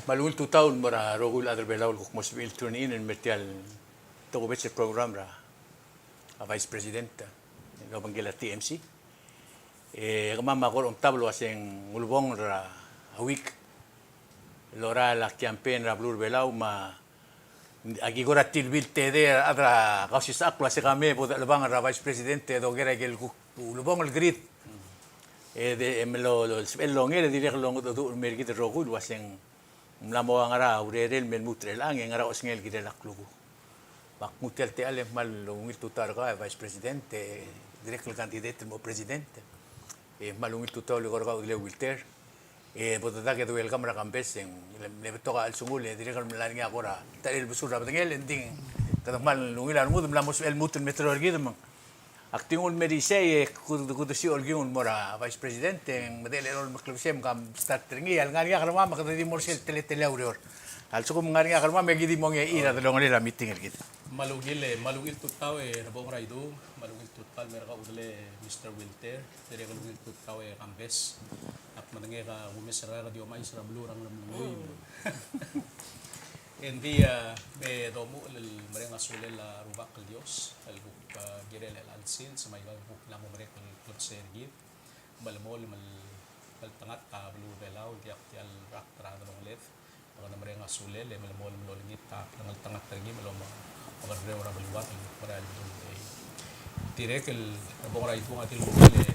malungil 2000 mara rogul adar belaul kuk mosbil turnin en metial to betche program ra a vice president no bangela TMC mama kor tablo aseng ulbong ra a week lora la campaign ra blur belau ma agi gora tilbil tede adra kausis akla se kame bod labang ra vice president do gera gel ulbong el grit de lo ngere direk lo do mergit rogul waseng mlamo ngara urerel men mutrel ang ngara osngel gide laklugu bak mutel te ale mal lungil tutar ka vice presidente direct el candidato mo presidente mal lungil tutar le gorga le wilter botada que duel cámara campes en le toca al sungul le direct el langi agora tal el busura ngel ending kada mal lungil al mud mlamos el mutel metro gidem actingul merisei kudu si olgiun mora vice presidente medele rol maklubsem kam start ringi al ngari akarma makadi morsel tele auror al sukum ngari akarma megidi mong ira de longole la meeting el gid malugil tutaw rabong raido malugil tutal merka udle Mr. Wilter tere malugil tutaw kambes at manange ka umisara radio mais rablurang lamluy Hindi me domo el merenga sule la rubak el Dios el buk girel el alsin sa may buk la mo merek el club sergit malmol mal tangat ka blue belaw diak tial rak trado ng lef mga merenga sule le malmol lolingit ta ng tangat tergi malom magarre ora beluat el para el direk el bongray tu atil le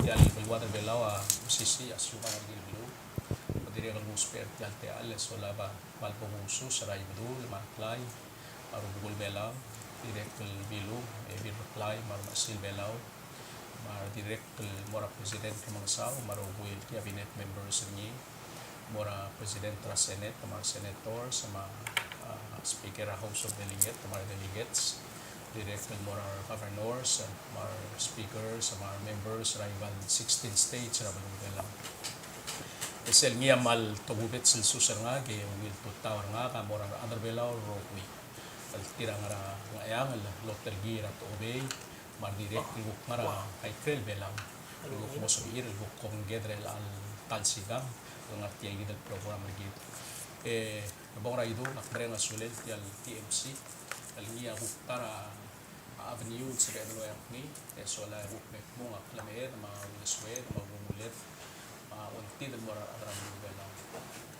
tial beluat el belaw sisi asuka el belu dire ang musper tialte alles wala ba malpunguso sa raydul maklay arugul belaw direct bilu bir maklay mar masil belaw mar direct mora president ng sao marugul cabinet members ni mora president tra senate mar senator sama speaker house of delegates mar delegates direct mora governors mar speakers sama members rival 16 states ra belaw Esel ngia mal togubet sil susar nga ke wil tutawar nga ka morang other belaw rokwi al tira ngara ngayang al loter gira to obey mar direct luk ngara kay krel belaw luk mo so ir luk kong gedrel al tansigang ngarti ay gidal program gid nabong raido nakbre nga sulel ti al TMC al ngia huktara avenue sa belo yakni so la huk mek mo nga klamer ma uliswe ma gumulet unti del mora adram bela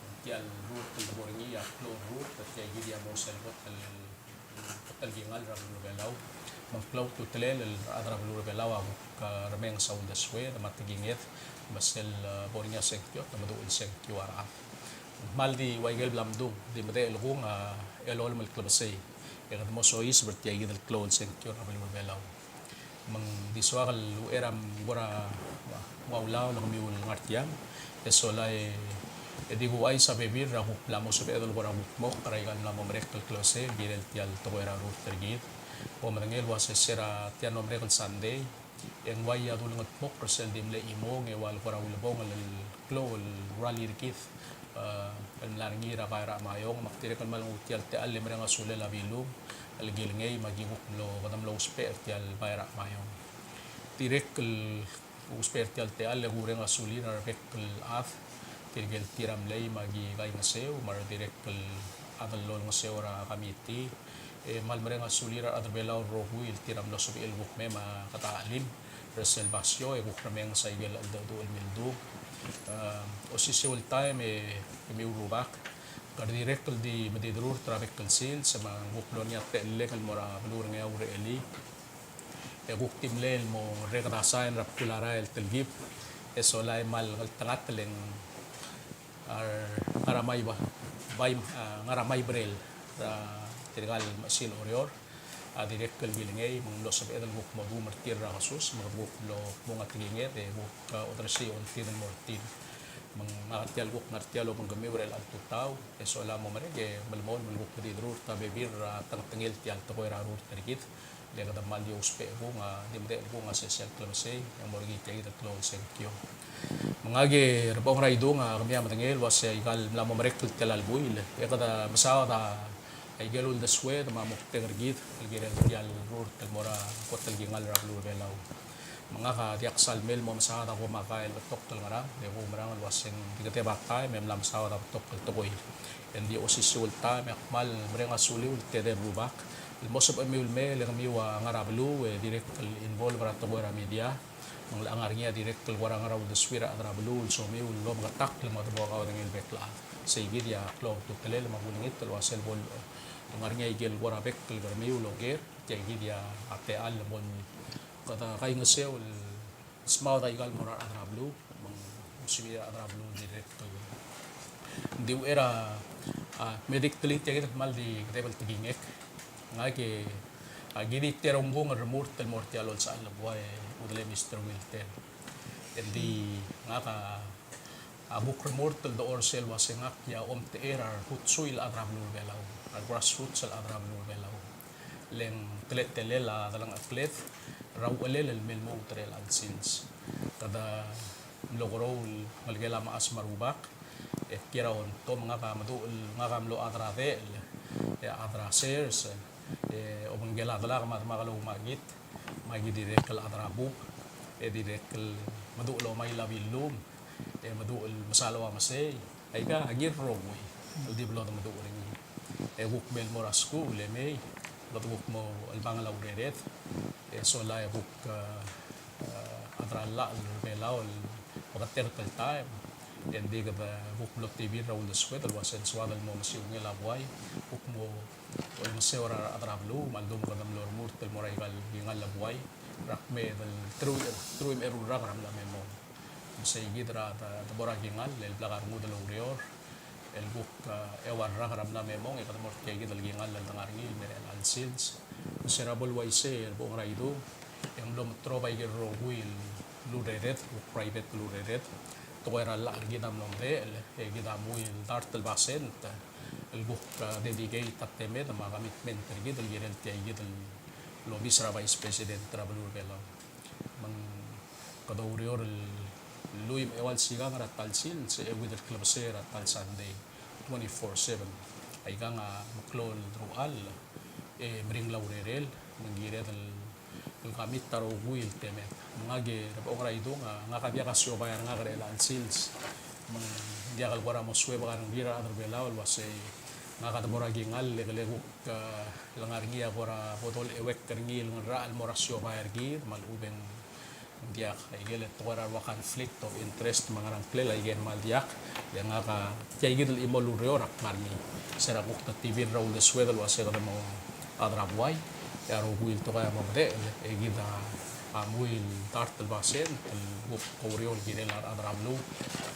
unti al root del boringi ya flow root at ya gidi amo selbot el gingal ram belaw mang flow to tlel el adram belaw ka rameng sa undaswe na matigingit basel boringa senkyo na madu senkyo ara maldi waigel blamdu di made el gung elol mal klabsay ya mo sois berti ya gidi el cloud senkyo ram belaw mang diswa kal eram bora waulaw na kami ulang artiang esolay ediguay sa bebir ra huplamo sa pedol bora mukmok karaigan na momrekal close girel tial toera router git o manangel was sera tian momrekal sunday en way adulungot mok resel dimle imo ngewal bora ulbong al clo rally kit en larngira para mayong maktirekan malung tial te al lemrenga sule la bilum al gilngay maginguk lo kadam lo sper tial bayra mayong direk usperti al te alle gureng asulin ar rekkel af tirgel tiram lei magi gai ngaseu mar direkkel adal lol ngaseu ra kamiti mal mereng asulin ar adbelaw rohu il tiram lo subi el buk mema kata alim resel basyo buk rameng sa igel al do el mildu osisiul time mi urubak kar direkkel di medidrur travekel sil sama buk lonya te legal mora blur nga ure eli guk timlel mo rekrasain rap kulara el telgip eso lai mal tangat leng ar ngaramay ba bay ngaramay brel ra tirgal masil orior a direct kel bilingay mong lo sabi edal guk mo martir ra kasus mga guk lo mga tingingit guk otrasi on tin mortin mang ngatial guk ngartialo mong gamibrel al tutaw eso la mo marege malmol guk di drur ta bebir tangtangil tial to ra rur tergit dia kata mal dia uspe bunga dia mede bunga sesial klose yang morgi tay ta klon senkyo mangage rabong raido nga kami matangel was igal mlamo marektul telal buil ya kata masawa ta ay galul daswe ta mamok tergit algerel dial rur tel mora kotel gingal rablu belaw mga ka diak salmel mo sa ta ko makail tok tal ngara de ko marang alwasen digate bakay mem lam sa ta tok tokoy and di osisul ta me akmal mreng asuli ul tede rubak el mosop amiul me le miwa ngarablu direct involve ra to gora media mang langarnya direct kel gora ngaraw de swira adrablu so miul lo magatak le mo to ka ngel bekla sige dia klog to kelel mabuningit alwasen bol ngarnya igel gora bek kel gora miul loger jadi dia ate al bon kata kain ngesel small tayo kal mora adrablu mang usibia adrablu direct di era medic telit ya kita mal di table tigingek ngake gini teronggo ngeremur tel mortial sa albuay udle Mr. Wilton endi ngaka abuk remur tel do orsel wasengak ya te era hutsuil adrablu belaw grassroots al adrablu belaw leng telet telela dalang atlet raw alel el melmo utrel adsins kada logro malgela maas marubak kira on to mga kamadu mga kamlo adrade adra shares o manggela dala kamat makalo magit magi direct kal adrabu direct kal madu lo may labilum madu masalawa masay ay ka agir rogoy di blo madu ring buk bel morasku le may buk mo albang laureret so la buk adralla belaw pagter tel time and di ka buk blok TV raw the sweat alwasen swadal mo masiw ng labway buk mo o masiw ra adrablu maldum ka dam lor murtel mo raigal gingal labway rakme dal true meru rak ram la memo say gidra ta bora gingal el blakar mo dal urior el buk ewan rak ram la memo e kadamor kay gidal gingal dal tangarngi merel al seeds miserable waise el bong raido yang lom trobay gero will luredet private luredet to era la gidam nom de gidam will dartel basent el buk dedicate tatemed ma commitment gidal gidal tay gidal lo bisra vice president travelur belo mang kadawrior luim ewal sigang ratal sil se with the club sera tal sunday 24/7 ay nga maklol rual mring laurerel mangiret el kamit taro guil temet ngage na ora ito nga kabya kasyo bayar nga karela sils mang dia kal gora mo suwe ba kan gira adro belawal wase nga katabora gingal legalego langar ngia gora botol ewek kerngi ngra al morasyo bayar gi mal uben dia ay gelet gora wa conflict of interest mangarang play ay gen mal diak ya nga ka kay gidel imolurio rak marni sera bukta TV raw the swedel wase ka mo adrabway ya ro guil to kaya mamde gida amuil tartel basen el buk koriol gidel adrablu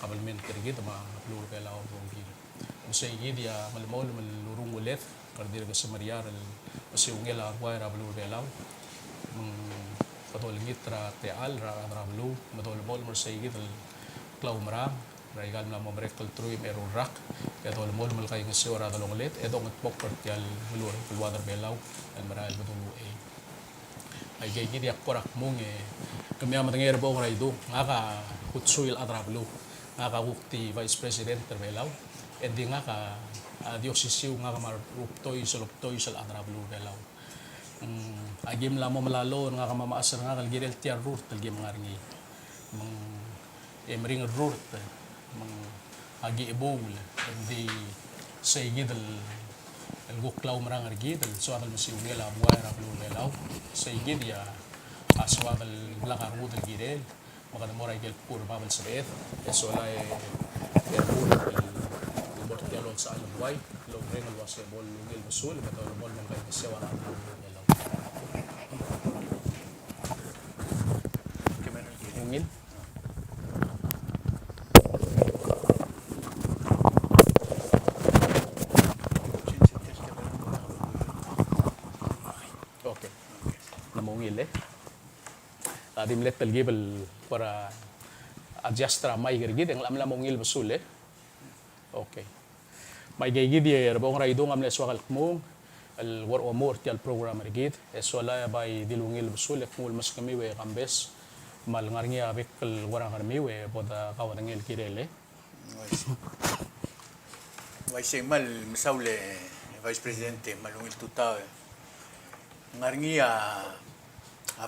kabalmen tergid ma lur belaw bongil usay gidia malmol malurung ulet kardir ga samariar el usiungel arway rablu belaw patol ngitra teal ra adrablu madol mol mersay gidel klaumra raigal na momrekal truim erurak etol mol mal kay ngasora dalong let edong at pokpertial mulur kulwadar belaw al maral badulu ay gay gidi akorak mong kami ang matangere bo ngray do nga ka hutsuil adrablu nga ka hukti vice president belaw di nga ka diosisiw nga ka maruptoy sal adrablu belaw agim lamo malalo nga ka mamaasar nga kalgirel tiar rurt talgim ngarngi emring rurt agi ibol di say gidal el guklaw marang argidal so adal masiungel abuay rablu belaw say gidya aswa dal blakar udal gidel makadamoray gel pur babal sabet eso la borte alon sa albuay lo rengal wase bol lugel musul katol bol mangkay sewa na belaw ngil dimlet talgibel para adjustra may gergid ang lamla mongil basule okay may gigid yer bong raidong amle swakal kmong al war omor ti al program gergid esola bay dilungil basule kmul mas kami we kambes mal ngarngia abek kal warang kami we boda kawadangil kirele way mal misaule vice presidente malungil tuta ngarngia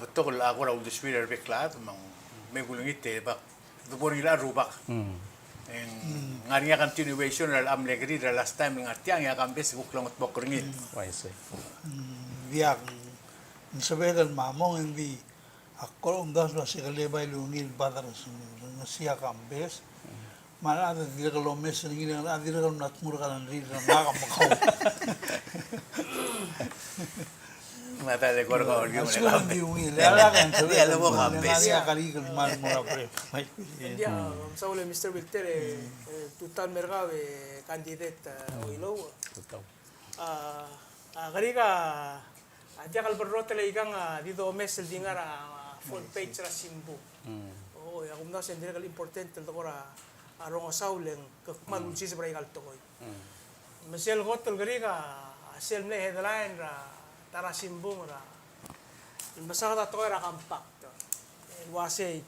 Betul kalau aku raul dispira beklat mang megulung ite bak dupor ila rubak. En ngarinya continuation ral amlegri ral last time ng atiang ya kambes buklong at bokringit. I see. Diak sabegal mamong hindi ako das la sigalebay lunil badar siya kambes mana ada tidak kalau mes ni ada tidak kalau nak murkan ri na makau Mata de gorgo orgi mo Asal di ungi ala kan Di alam mo kambes. Dia kali kan mal mura pre India, Saul Mr. Victor, tutan mereka kandidat Oilouch. Totoo. Kali ka, dia kalau berrota lagi kan di domes dengar front page ra simbo. Oh, ya kumna sendiri kali important tu kora arong Saul yang kemalusi sebagai kal tokoy. Mesel hotel kali ka, sel ne headline ra tara simbo ra. Basta ka tokoy ra compact. Wase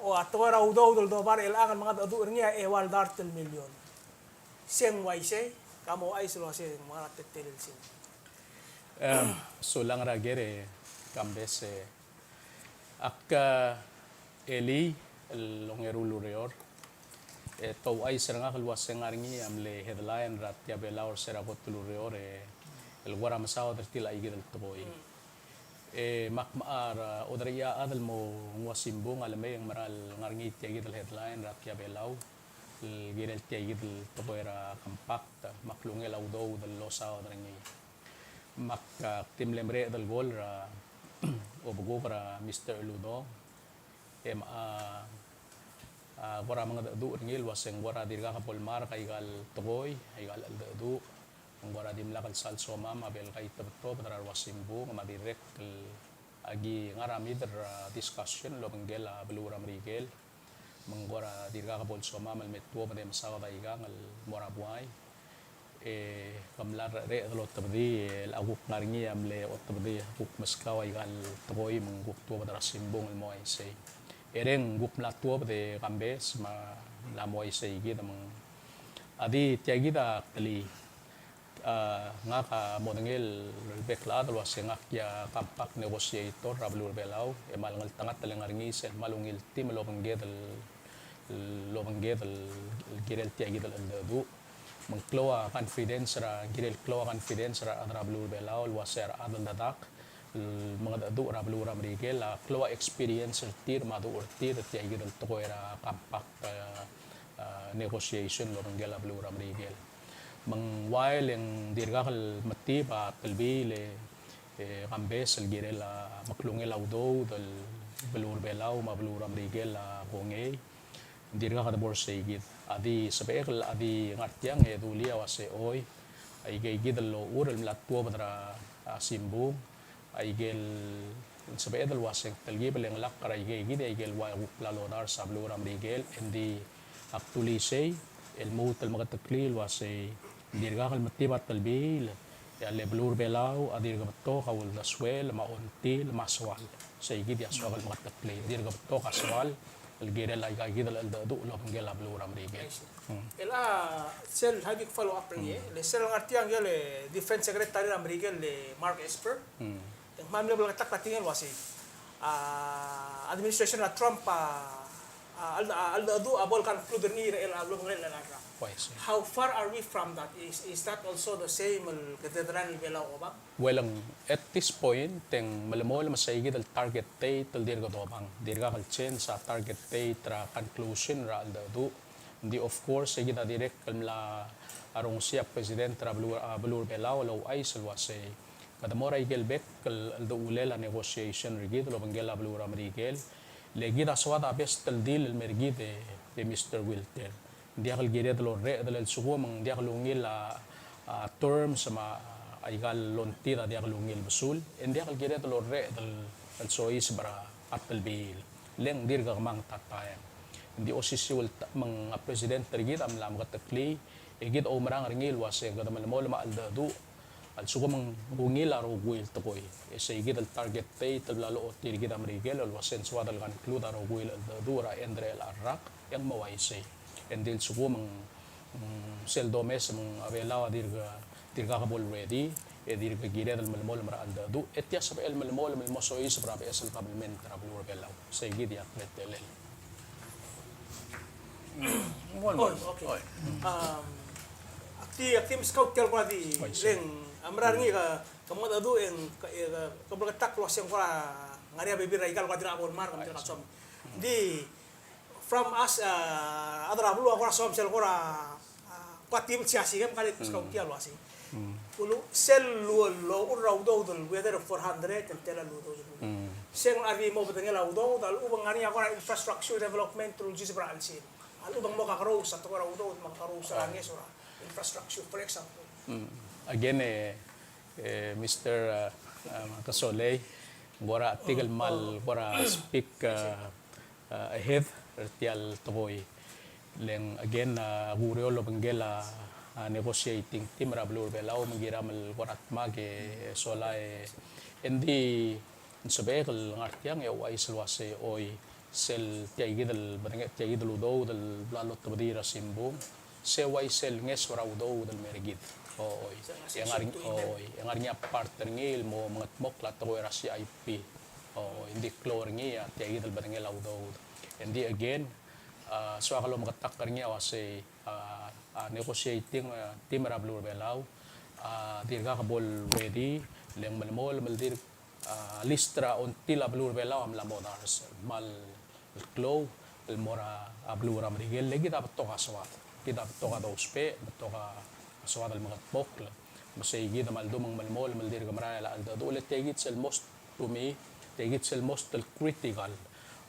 o ato ra udo do bar elangan mga adu niya ewal dartel milyon. Seng waise kamo ay silo se mga tetel sin. So lang ragere kambes akka eli longerulu reor to ay seranga kalwas sengaringi amle headline rat ya belaur serabot reor el wara masao tertila igil toboy makmaar odriya adal mo ngwasimbong alame yang maral ngaringi tiagid headline rat ya belau girel tiagid toboyra compact maklungel audo del losa odringi mak tim lemre del gol ra obugo para Mr. Ludo wara mga du ngil waseng wara dirga ka polmar kay gal toboy ay gal du ang wara dim lakal sal soma mabel kay tabto para wasimbu nga direct agi ngarami der discussion lo bengela belura mrigel mangwara dirga ka pol soma mal metwo madem sawa daiga ngal mora buay kamlar re lo tabdi aguk ngaringi amle ot tabdi aguk maskaw ay gal toboy mangguk to para simbong mo ay say ereng guk latwo de kambes ma lamoy say gid mang adi tiagida kali nga ka modengel bekla dalo sengak ya kampak negotiator rablur belau malangal tangat talang ngaringi sen malungil tim lo bangedel girel tiagida aldu mengkloa confidence ra girel kloa confidence ra rablur belau waser adal dadak mga dadu rablur amrigel kloa experience tir madu urtir tiagida tokoera kampak negotiation lo bangel rablur amrigel mang while yang dirgakal mati ba talbi le kambes al girel maklungel audo dal belur belau ma belur amrigel konge dirgakal borsay gid adi sabekal adi ngartiang dulia wase oy ay gid lo ural latwo badra simbu ay gel sabedal waseng talgi beleng lak karay gid ay gel wa lalonar sa belur amrigel endi actually say el mutal magatakli wase dirgakal matibat talbil ya leblur belau adir gabato kawul naswel mauntil maswal say gid ya swal magatakli dir gabato kaswal el girel ay gid al dadu lo bangel ablur amrigel Sel habik follow up niya. Le sel ngartiang le defense secretary American le Mark Esper. Yang mamle bal katak patingel wasi. Administration na Trump adu abol kan kluder ni el ablo ngel la. How far are we from that? Is that also the same katedral bela obang? Well, at this point, teng malamol masayigid al target date al dirga dobang. Dirga kal chen sa target date ra conclusion ra al dadu. Di of course sigid direct kalmla arong siya president ra belur belaw law ay salwase. Kada mora igelbek kal al ulela negotiation rigid lo bangela belur amrigel. Legid aswada best al deal al mergid de Mr. Wilter. Dia kal gired lo re dal sugo mang dia kalungil term sama aigal lontira dia kalungil basul and dia kal gired lo re dal sois bara atal bil leng dirga mang tatayang hindi osisiwal mang president rigid am lam katakli igid o marang ringil wase gada malmo ma aldadu al sugo mang bungil aro guil tokoy sa igid al target date lalo ot dirgid am rigel al wasen swadal kan include aro guil aldadu ra endrel arak yang mawaise endil sugo mang sel domes mang abelaw dirga kabol ready dir ka gire dal malmol mara anda du etia sa el malmol malmo so is para es el kabelmen tra blur belaw sa gid yak netelel Okay. Akti scout kel ko di ren amrar ngi ka kamot adu en kabalak lo siyang ko ngari baby raigal ko dira abon mar kam dira som di from us adra bulu ako som sel ko tim siasi kam kali scout kel lo asi ulu sel lo uraw do dul weather 400 and tela lo do seng ari mo betengel law do dal ubang ngani ako infrastructure development through jisbra alsin ubang mo kakaro sa to raw do makaro sa langis ora infrastructure for example again Mr. Kasoley bora tigal mal bora speak ahead tial toy leng again guriol lo bengela negotiating team rablur belaw mangiram borat mage solai endi sabel ngartiang ya wais luase oi sel tiagidal banget tiagidal do dal blalot tabdira simbum se wais sel nges do dal mergid oi yang arnya partner ngil mo mangat mokla to rasi IP indi klor ngi ya tiagidal banget do endi again so kalau makatakar niya wase negotiating team rablur belaw dirga kabol ready leng malmol maldir listra on tila blur belaw am lamodars mal glow el mora ablur amrigel legi dapat to kaswat kita to ka dospe to ka aswat al mga pokla masay gid mal dumang malmol maldir gamra la al dole tegit sel most to me tegit sel most critical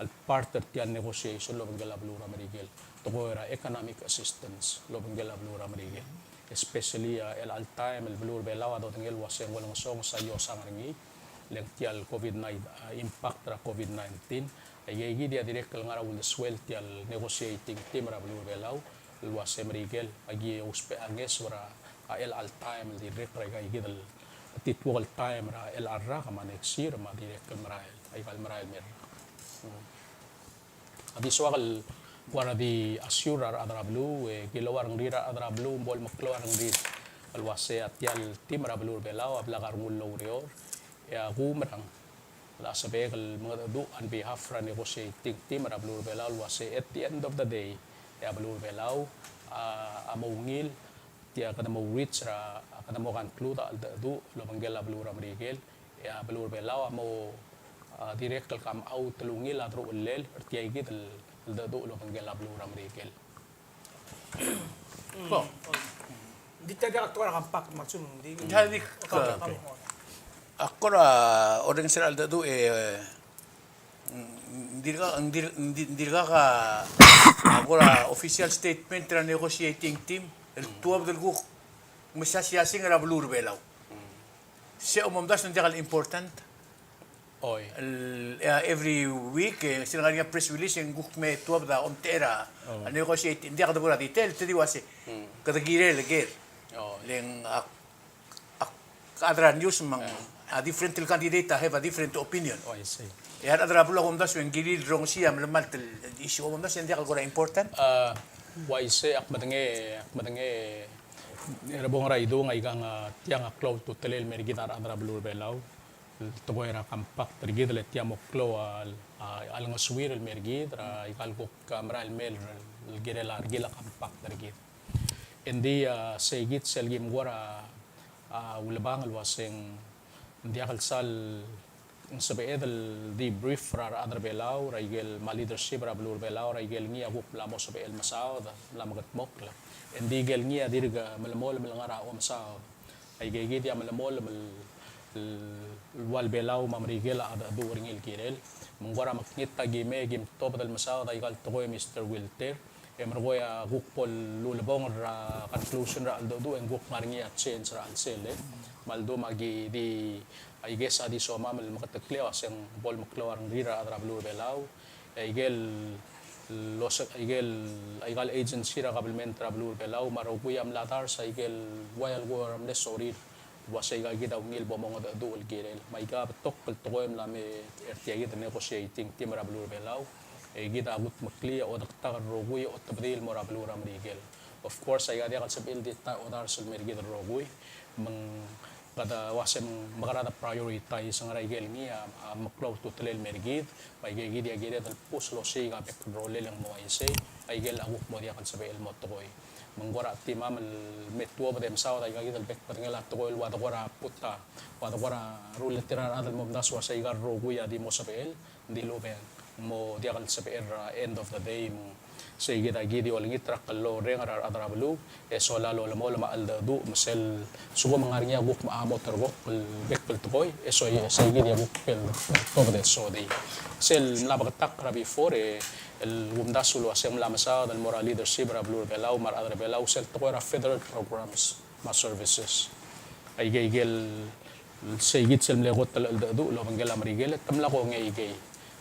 al part of the negotiation lo bangala blur amrigel to ko era economic assistance lo bangala blur amrigel especially el al time el blur belaw do tengel waseng walang song sa yo sangarngi leng tial COVID-19 impact ra COVID-19 ay dia direct kal ngara ul swell tial negotiating team ra blur belaw luas emrigel agi uspe anges wara el al time direct ra ay gidal titwal time ra el arra kama next year ma direct kal marael ay kal marael mer adi swal wara di assure adra blue gilawar ngira adra blue bol maklawar ngir alwase atial team ra blur belaw ablagar ngul rior ya gumrang la sabe kal mga du on behalf fra negotiating team ra blur belaw wase at the end of the day ya blur belaw amongil tia kada mo reach ra kada mo conclude al du lo bangela blur amrigel ya blur belaw mo direct kal come out tulungil adro ulel tia gid al du lo bangela blur amrigel ko di taga aktual kampak maksum di jadi akora orang seral dadu dirga ka agora official statement tra negotiating team el tuab del guk masasiyasing ra blur belaw se umamdas nandiya kal important oy every week sila nga press release yung guk me tuab da omtera negotiating dia kada bura detail tedi wase kada gire leger leng kadra news mang a different candidate have a different opinion. Oh, I see. Ya adra pula kung das yung gilid rong siya malamal tel issue kung das hindi kalgora important. Why say akmadenge rabong raido nga igang tiang cloud to telel mergitar adra blur belaw to go era kampak tergid le tiamo clo al nga swir el mergid ra ikal ko kamera el mel girela argila kampak tergid. Hindi segit selgim gora ulabang alwaseng dia kalsal sabi edel di brief ra adra belaw ra igel ma leadership ra blur belaw ra igel ngi agup la mo sabi el masao da la magat mokla endi gel ngi dirga malmol malngara o masao ay gege dia malmol mal wal belaw mamrigel ada du ringil kirel mungora maknit tagi me gim top dal masao da igal to Mr. Wilter emergoya gukpol lulabong ra conclusion ra aldo du en guk ngarngi at change ra alsele maldo magi di I guess adi so mamal makataklew asang bol maklawar ngira adra blur belaw igel igal agency ra kabelment ra blur belaw maruguyam latar sa igel wayal goram de sorry wasa igal gidaw ngil bomong da duol girel maiga tok tokoem la me ertiagi de negotiating team ra blur belaw gida gut makliya o daktar roguy o tabril mo ra blur amrigel of course ay adi kal sabil di ta odar sul mergid roguy mang kada wasem makarada prioritize ang raigel niya maklaw tutelel mergid paigegid ya gede dal puslo si ga pek role lang mo ay say aigel aguk mo dia kan sabe el mo toy menggora timam el metuo badem saw ay gagid dal pek patngela toy wa dagora putta wa dagora rule tirar adal mo das wa say gar rogu ya di mo sabe el di lo ben mo dia kan sabe end of the day mo say gida gidi wal ngitra kallo rengar adrablu e so lalo lamo lama aldu masel sugo mangarnya buk maamo tergok bekpel toy e so say gidi buk pel over the so di sel labagtak rabi fore el gumdasulo asem lamasa dal moral leadership rablu belau mar adrabelau sel toy ra federal programs ma services ay gel say gid sel mlegot tal aldu lo bangela marigel tamla ko ngey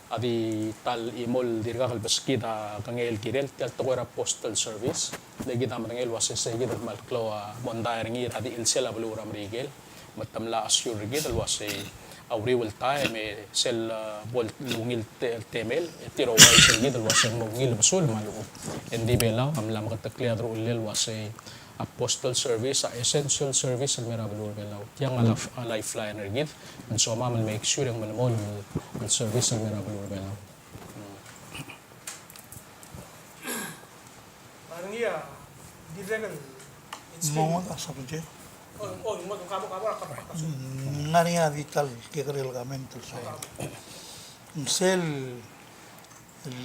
adi tal imol dirga kal baskida kangel kirel tal toera postal service legi tam ngel was se gid mal klo mondair ngir adi ilsela blura mrigel matamla assure gid al was awri wal time sel bol lungil temel tiro wai sel gid al was ngil basul malu endi bela am lam kat clear ro lel was a postal service, a essential service ang merabalur belaw. Yang a lifeline gid, and so mamal make sure ang malamol ang service ang merabalur belaw. Parang iya, di regal. Mongo ta sa puje. Oh, mo kamo ka. Ngani nga vital kikril kamental sa. Sel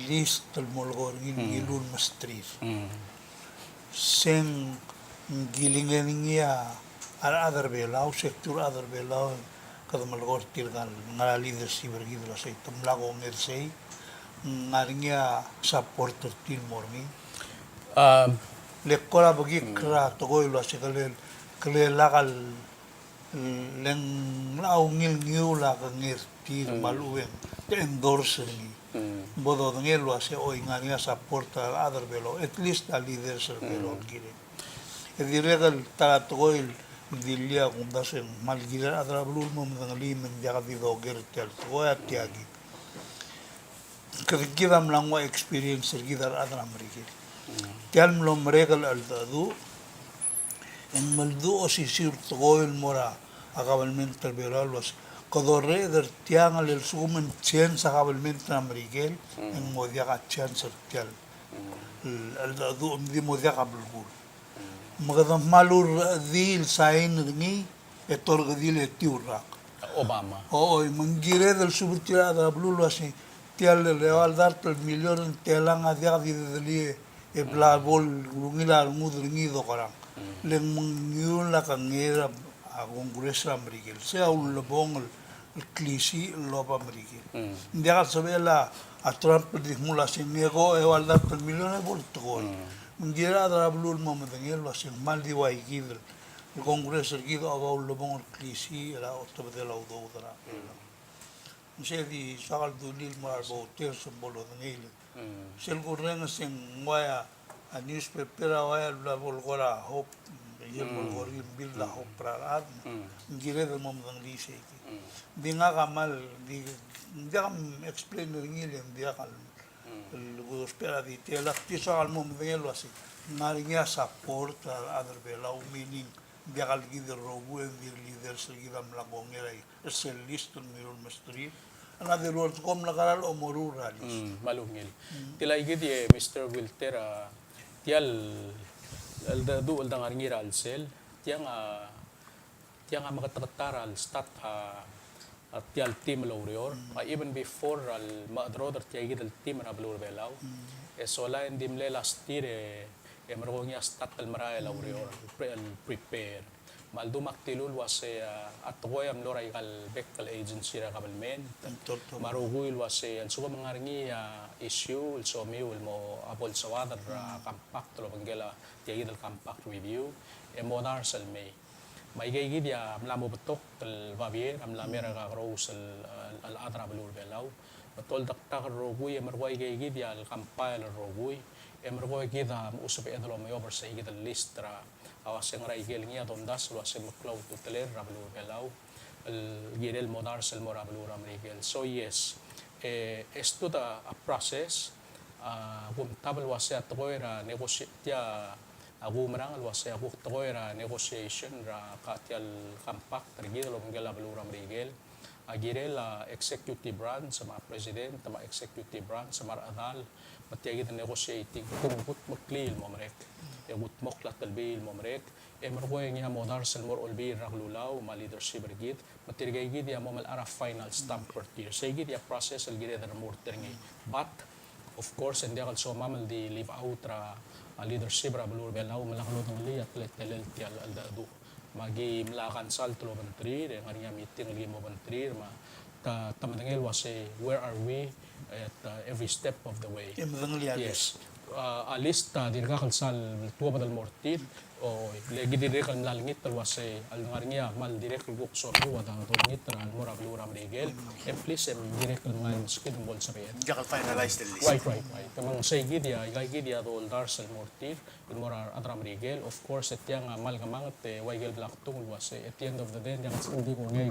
list tal molgor ngilun mastrir. Sen gilingan niya other belau sektor other belau kada malgor tilgal ngala leadership bergidra say tumlago ngel say ngaringa supporter til morning lekola bagi kra togoy lo sikalel lakal leng lau ngil la ngir tir maluwen te endorse ni bodo ngel lo ase oy ngaringa supporter other belau at least a leadership belau gire Ediregal taratoil dilia kundasen malgira adrablul mo mdangali menjaga vidoger tel toya tiagi kegidam langwa experience gidar adra mereka tel mlo meregal aldadu en maldu osisir toil mora akabalmente beral was kodore der tiang al sumen chen sakabalmente amerikel en modiaga chen sertial aldadu di modiaga bulbul maganda malur dil sain ngi etor gadil etiurak Obama. Oo, manggire del subtira da blulo asi tial le al dar el millón telang adia di deli e bla bol ngila ngudringi do kara le ngiun la kangera a congreso americano sea un lobong el clisi loba americano ndia sabela a Trump di mula sinego e al dar el millón e volto Ngira da blul mo dangel was mal di wai gidel el congreso gido aba lo bon clisi era otto de la udo dara nse di sagal du lil mar bo ter simbolo dangel sel gorren sen waya a newspaper waya la volgora hop yel volgori bil la hop pra ngira de mo dangli se dinga gamal di ndam explain ngil dia kal luego espera di te la tisa al mom de lo así naringa support other belau meaning biagal gider robu en dir leader seguida la gongera es el listo mirul mastri ana de lord kom la garal o morur ralis Malungil. Tila igid ye Mr. Wilter tial al du al dangar ngira al sel tiang makatatar al stat at tial team lorior even before al madro der tiagid al team na blur belau sola en dimle last year margongya stat al maray lorior prepare maldu maktilul was at goy am loray kal bekal agency ra kabalmen marugul was al suba mangarngi issue so mi will mo abol sawadar compact lo bangela tiagid al compact review monar sal may may gigid ya mlamo betok el vavier am la mera ga rose al adra belur belau betol dakta roguy emergoy gigid ya al compile roguy emergoy gida usab edlo may over sa gid al list ra awaseng ra igel ngia dondas lo asem cloud to teler ra belur belau el gidel modar sel mora belur amrigel so yes esto da a process gum tabel wasa toera negosya Agu marang alwas agu tokoy ra negotiation ra katyal compact rigid lo mangela baluram rigel. Agire la executive branch sama president sama executive branch sama adal matiagid negotiating kung maklil mo marek egut moklat talbil mo marek markoy nga modar sel mor olbi raglulaw ma leadership rigid matirgay gid ya mo mal ara final stamp per year say gid ya process al gid na more terngay but of course hindi kal so mamal di leave out ra leadership ra balur belaw malaklod ng liyat letel tial aldadu magi melakan sal tulo menteri de ngarinya meeting lagi mo menteri ma tamadangel was where are we at every step of the way. Yes. Alista din kakalsal tuwa badal mortit o legi dire kan lalngit talwas al ngarnya mal direk guk so wada ngit al mora blura regel please direk kan man skid bol sa pet Jakal finalize the list. right kamang say gidia dol darsal mortit mora adram regel of course et yang mal kamangat waigel black tung was at the end of the day yang hindi ko ngay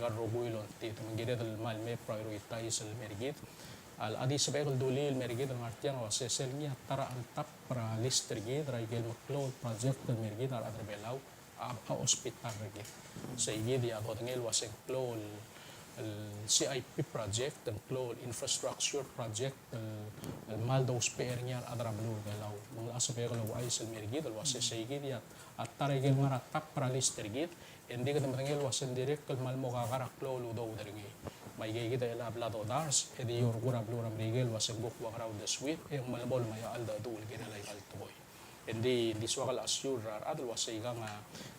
gar roguil on tit mangide dal mal me prioritize al mergit al adi sebegol dulil mergid ang artiang o sesel niya tara antap para lister gid raigel maklo project ng mergid al adrebelaw a hospital regid sa igid ya go ngel waseng klo al CIP project ang klo infrastructure project al maldo spare niya adrabelo belaw mga asabegol ay sel mergid al wase sa igid ya at taraigel mara tap para lister gid hindi ka tamangel wasen direct kal malmo kakaraklo ludo dergi may gigit ay lablado dars edi yor gura bluram rigel was guk wa around the suite yung malabol may alda dul ginalay altoy hindi swakal assure adal was igang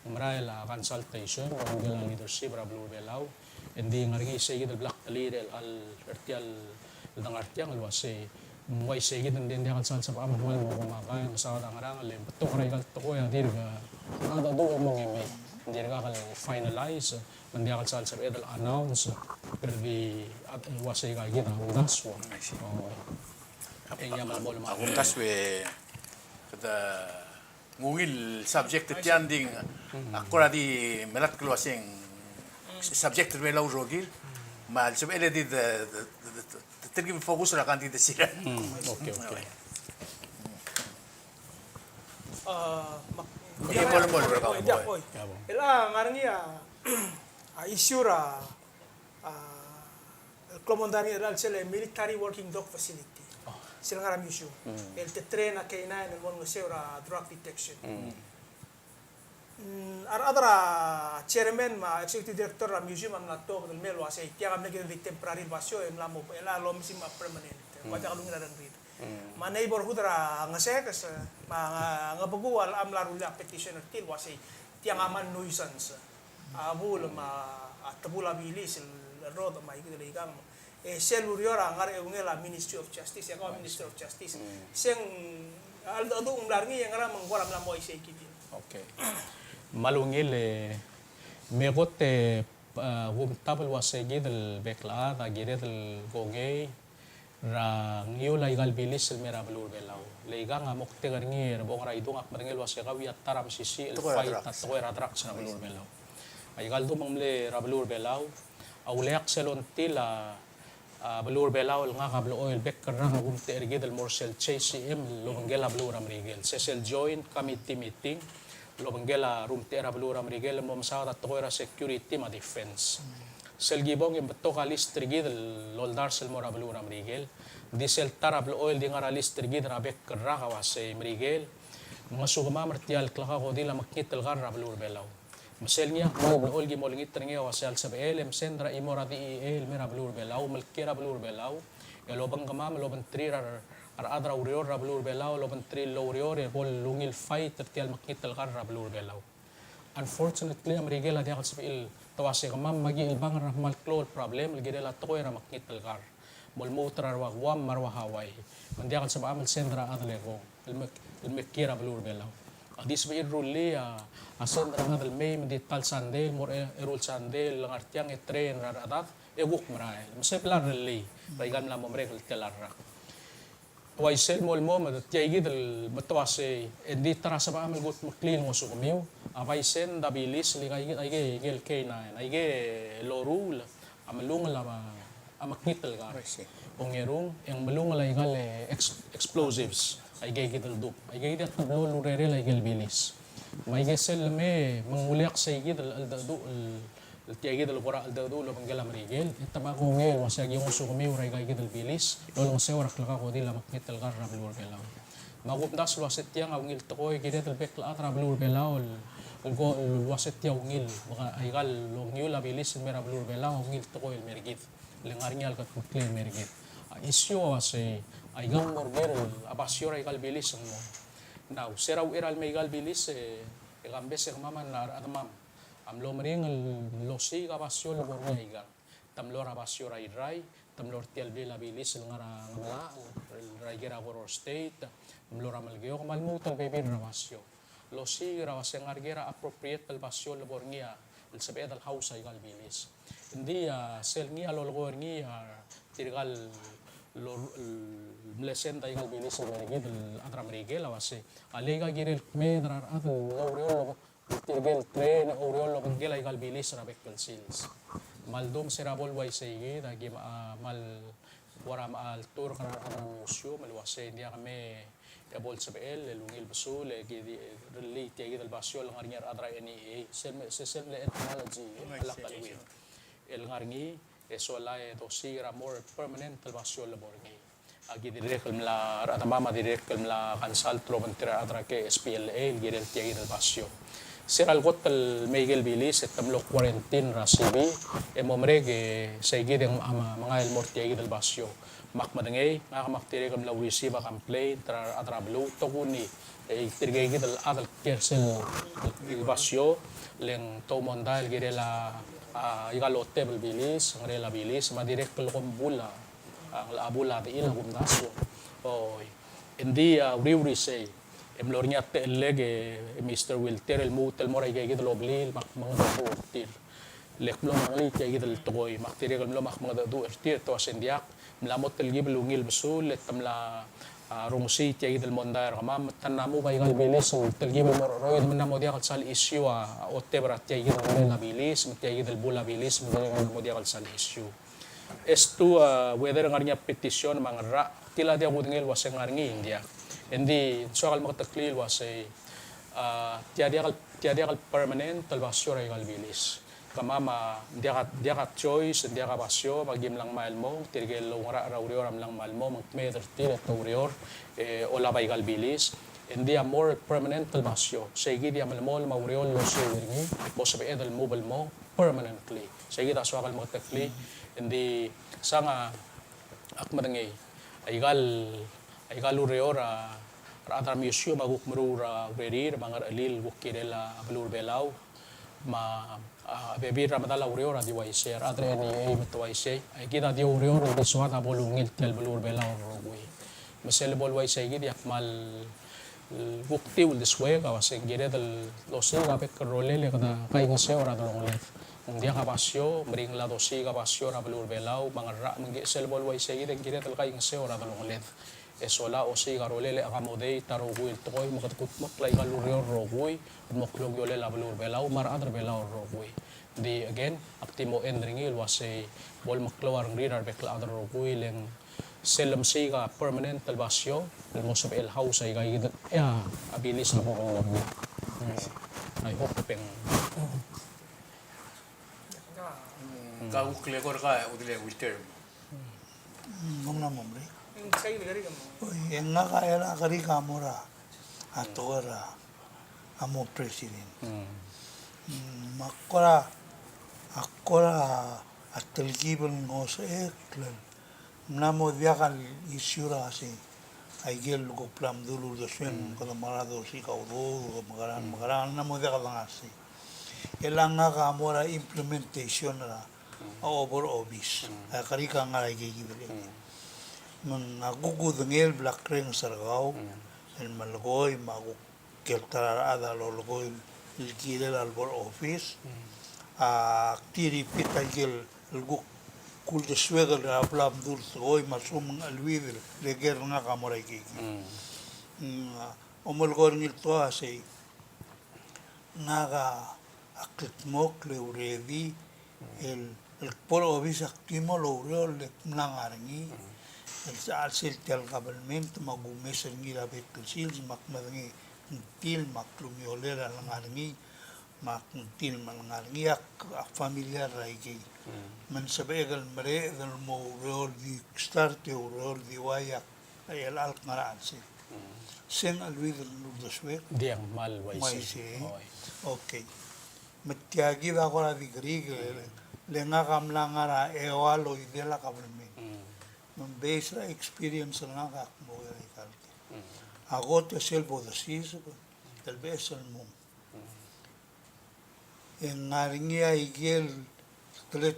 umray la consultation o gala leadership ra blue belaw hindi ngarigi sige black leader al artial dang artiang was may sige din din kalsal sa pamang mo kumakay sa dangarang lem to kray altoy dirga ada do mo ngimay hindi ka finalize hindi ka sa edal announce pero di at wasay ka gina undas wa Akong kaswe kada ngungil subject at ding ako di melat klaseng subject belaw rogil mal sab ele di tergi fokus ra kan di sira okay Mol. Ela ngarngia issue ra Komandani Ral sele military working dog facility. Sila ngara museum. El te trena K9 el mon ra drug detection. Adra chairman ma executive director ra museum am nato del melo ase tiang am negi di temporary basio em lamo ela lo misim permanent. Wajak kalungan dan rid. Ma neighborhood ra ngase kas ma ngabugual am larula petitioner til wase tiang aman nuisance. Abul ma atabula bilis el road ma ikiligang seluriora ngar ngela Ministry of Justice ya Ministry of Justice sing aldo umlarngi yang ngara mangwala mlamo ise kiti. Okay. Malungil megote tabel wasegi del bekla da gire del gogey ra ngiu laigal bilis el mera belur belaw leiga ngamok te garngi bong ra idung ak marngel wasega wi taram sisi el fight at ko ra trak sa belur belaw ay galdo mamle ra belur belaw awleak selon tila belur belaw nga kablo oil bek karang gumte ergid el morsel CCM lo ngela belur amrigel sesel joint committee meeting lo ngela rumte ra belur amrigel mo sa ta ko ra security ma defense sel gibong im beto kalis trigid loldar sel mora belur amrigel diesel tarab oil di ngara list trigid ra bek karra kawase amrigel mga sugama martial klaka ko dila makit el garra belur belaw masel niya mo olgi mo lingit tringe wasal sa BLM sendra imora di el mera blur belaw malkira blur belaw elobang kama loban tri ar adra urior blur belaw loban tri lorior bol lungil fight tertial makital kar blur belaw unfortunately am regela dia sa il tawase kama magi ilbang rahmal klol problem ligidela toy ra makital kar bol motor ar wam marwa hawai mandiakal sa amal sendra adle ko el makira blur belaw Adis ba iruli ason ra ngadal may medital sandel mor erul sandel lang artiang train ra adat eguk maray masay plan rally baygan la mo mrekal telarra way sel mol mo tiay dal matwase endi tara sa amal gut maklin mo so kumiw away sen dabilis ligay ay gel K9 ay lorul amalung la amaknitel ga ongerung yang malung la igal explosives ay gigit aldup ay gigit tablo lurere ay gelbilis may gesel me manguliak sa igid aldadu tiagid alqura aldadu lo bangala marigel itabako nge wasag yung usumi uray gigit albilis lolong se warak laka ko dila makit algar rablur belaw magup das waset yang awngil tokoy gidet albek la rablur belaw Algo waset ya ungil maka aigal longyo la bilis mera blur bela ungil to ko el mergit lengar nyal ka kukle mergit isyo ase aigal morger abasyo aigal bilis mo now serau iral meigal bilis gambe ser mama na adamam amlo mering losi abasyo lo borgo aigal tamlo abasyo rai rai tamlo tial bela bilis ngara ngala rai gera horror state amlo ramalgeo kamalmu tal bebe abasyo losi rawas yang argera appropriate talbasyo laborngia el sabed al house ay galbilis hindi sel ngia lolgor ngia tirgal mlesen tay galbilis ang merigid atra merigel awase alega girel medrar at aureolo tirgel tren aureolo gel ay galbilis rabek sils maldum serabol way sige dagi mal waram al tur kana atra musyo malwase dia kami Ebol sabel lungil basul gidi relate gidi albasyo lang arnyar adra ni sel technology alak kalwin el ngarngi esola dosi ra more permanent albasyo labor ni agi direk la mama direk la kansal troventra adra ke SPLA gidi gidi albasyo siral gotal Miguel Bilis et tamlo quarantine ra sibi emomrege say gidi mga el morti gidi albasyo mak madangay ngakamaktere kam la receive a complaint atra blue to kuni tirgay gid adal kersel basyo leng to mondal girela igalote bel bilis ngrela bilis madirek ko kumbula ang laabula de ila gumnasyo oy hindi we say emlornya te lege Mr. Wilter el mutel moray gid loblil mak mga butir leklo ngali gid el toy maktire kam lo mak mga do ertir to asendiak mlamot telgib lungil besul tamla rungsi tiay del mondar kamam tanamu bay gal bilis telgib roid manamo dia kal sal issue otte brat tiay del la bilis tiay del bula bilis manamo dia kal sal issue estu whether ngarnya petition mangra tila dia gudngel waseng ngarngi india hindi soal makataklil wasay tiada kal permanent talbasyo gal bilis kamama dia ka choice dia ka basyo magim lang mail mo tirgel ngara raurior am lang mail mo magmeter tire taurior ola bay galbilis and dia more permanent basyo sige dia malmol mauriol lo sewirngi bo sabe edal mobile mo permanently sige ta swakal mo takli hindi sanga akmadangay ay urior atra museum maguk murura verir mangar alil bukirela ablur belaw ma bebi ramadala urior di waise atre ni metwaise ay kita di urior di suat abolungil tel belur bela rogui mesel bol waise gidi akmal bukti ul deswe ka wase gede del dosi ka pek role le kada kai ngase ora dolong le dia ka pasyo bring la dosi ka pasyo ra belur belau mangra menge sel bol waise gidi gede del kai ngase ora dolong le esola osi garole le akamodei tarogui toy makatkut maklay galurior rogui moklog yole la belur belau mar adre belau rogui di again aktimo endringil wase bol maklawar ngrirar bekla adre rogui leng selam siga permanent talbasyo el mosab el house ay gay ya abilis na ko ay hope peng kagukle kor ka udile Wilter Muna mombre. Kayo gari ka mo. Yang nga kaya na kari kamura ato ara amo president. Makora atalgibal ngo sa eklan. Namo diakan isyura si ay gel ko plam dulu do swen kada marado si kaudo magaran namo diakan lang asi. Elang nga kamura implementation na over obis. Ay kari ka nga ay gigibali. Mengagugu dengel black ring sargau el malgoy magu keltara ada lolgoy ilkile albor office tiri pita gel algu kul de swegel ablam dur soy masum alwidel de ger nga kamoray kiki omolgor ngil to asay naga akitmok le uredi el por office aktimo lo urol le nangarngi sa alsil tel government magumes ngi la bet sil mak madangi til mak lumiole la ngarngi mak til man ngarngi ak familiar raigi man sabegal mare dal mo rol di start o rol di waya ay al ngara alsil sen alwi del nurdoswe Diang mal mai waisi. se okay matiagi da gora di grig le nga kamlangara e walo idela government man base experience nga ka mo ay kalte agot sel bodasis del besel mo en ngaringia igel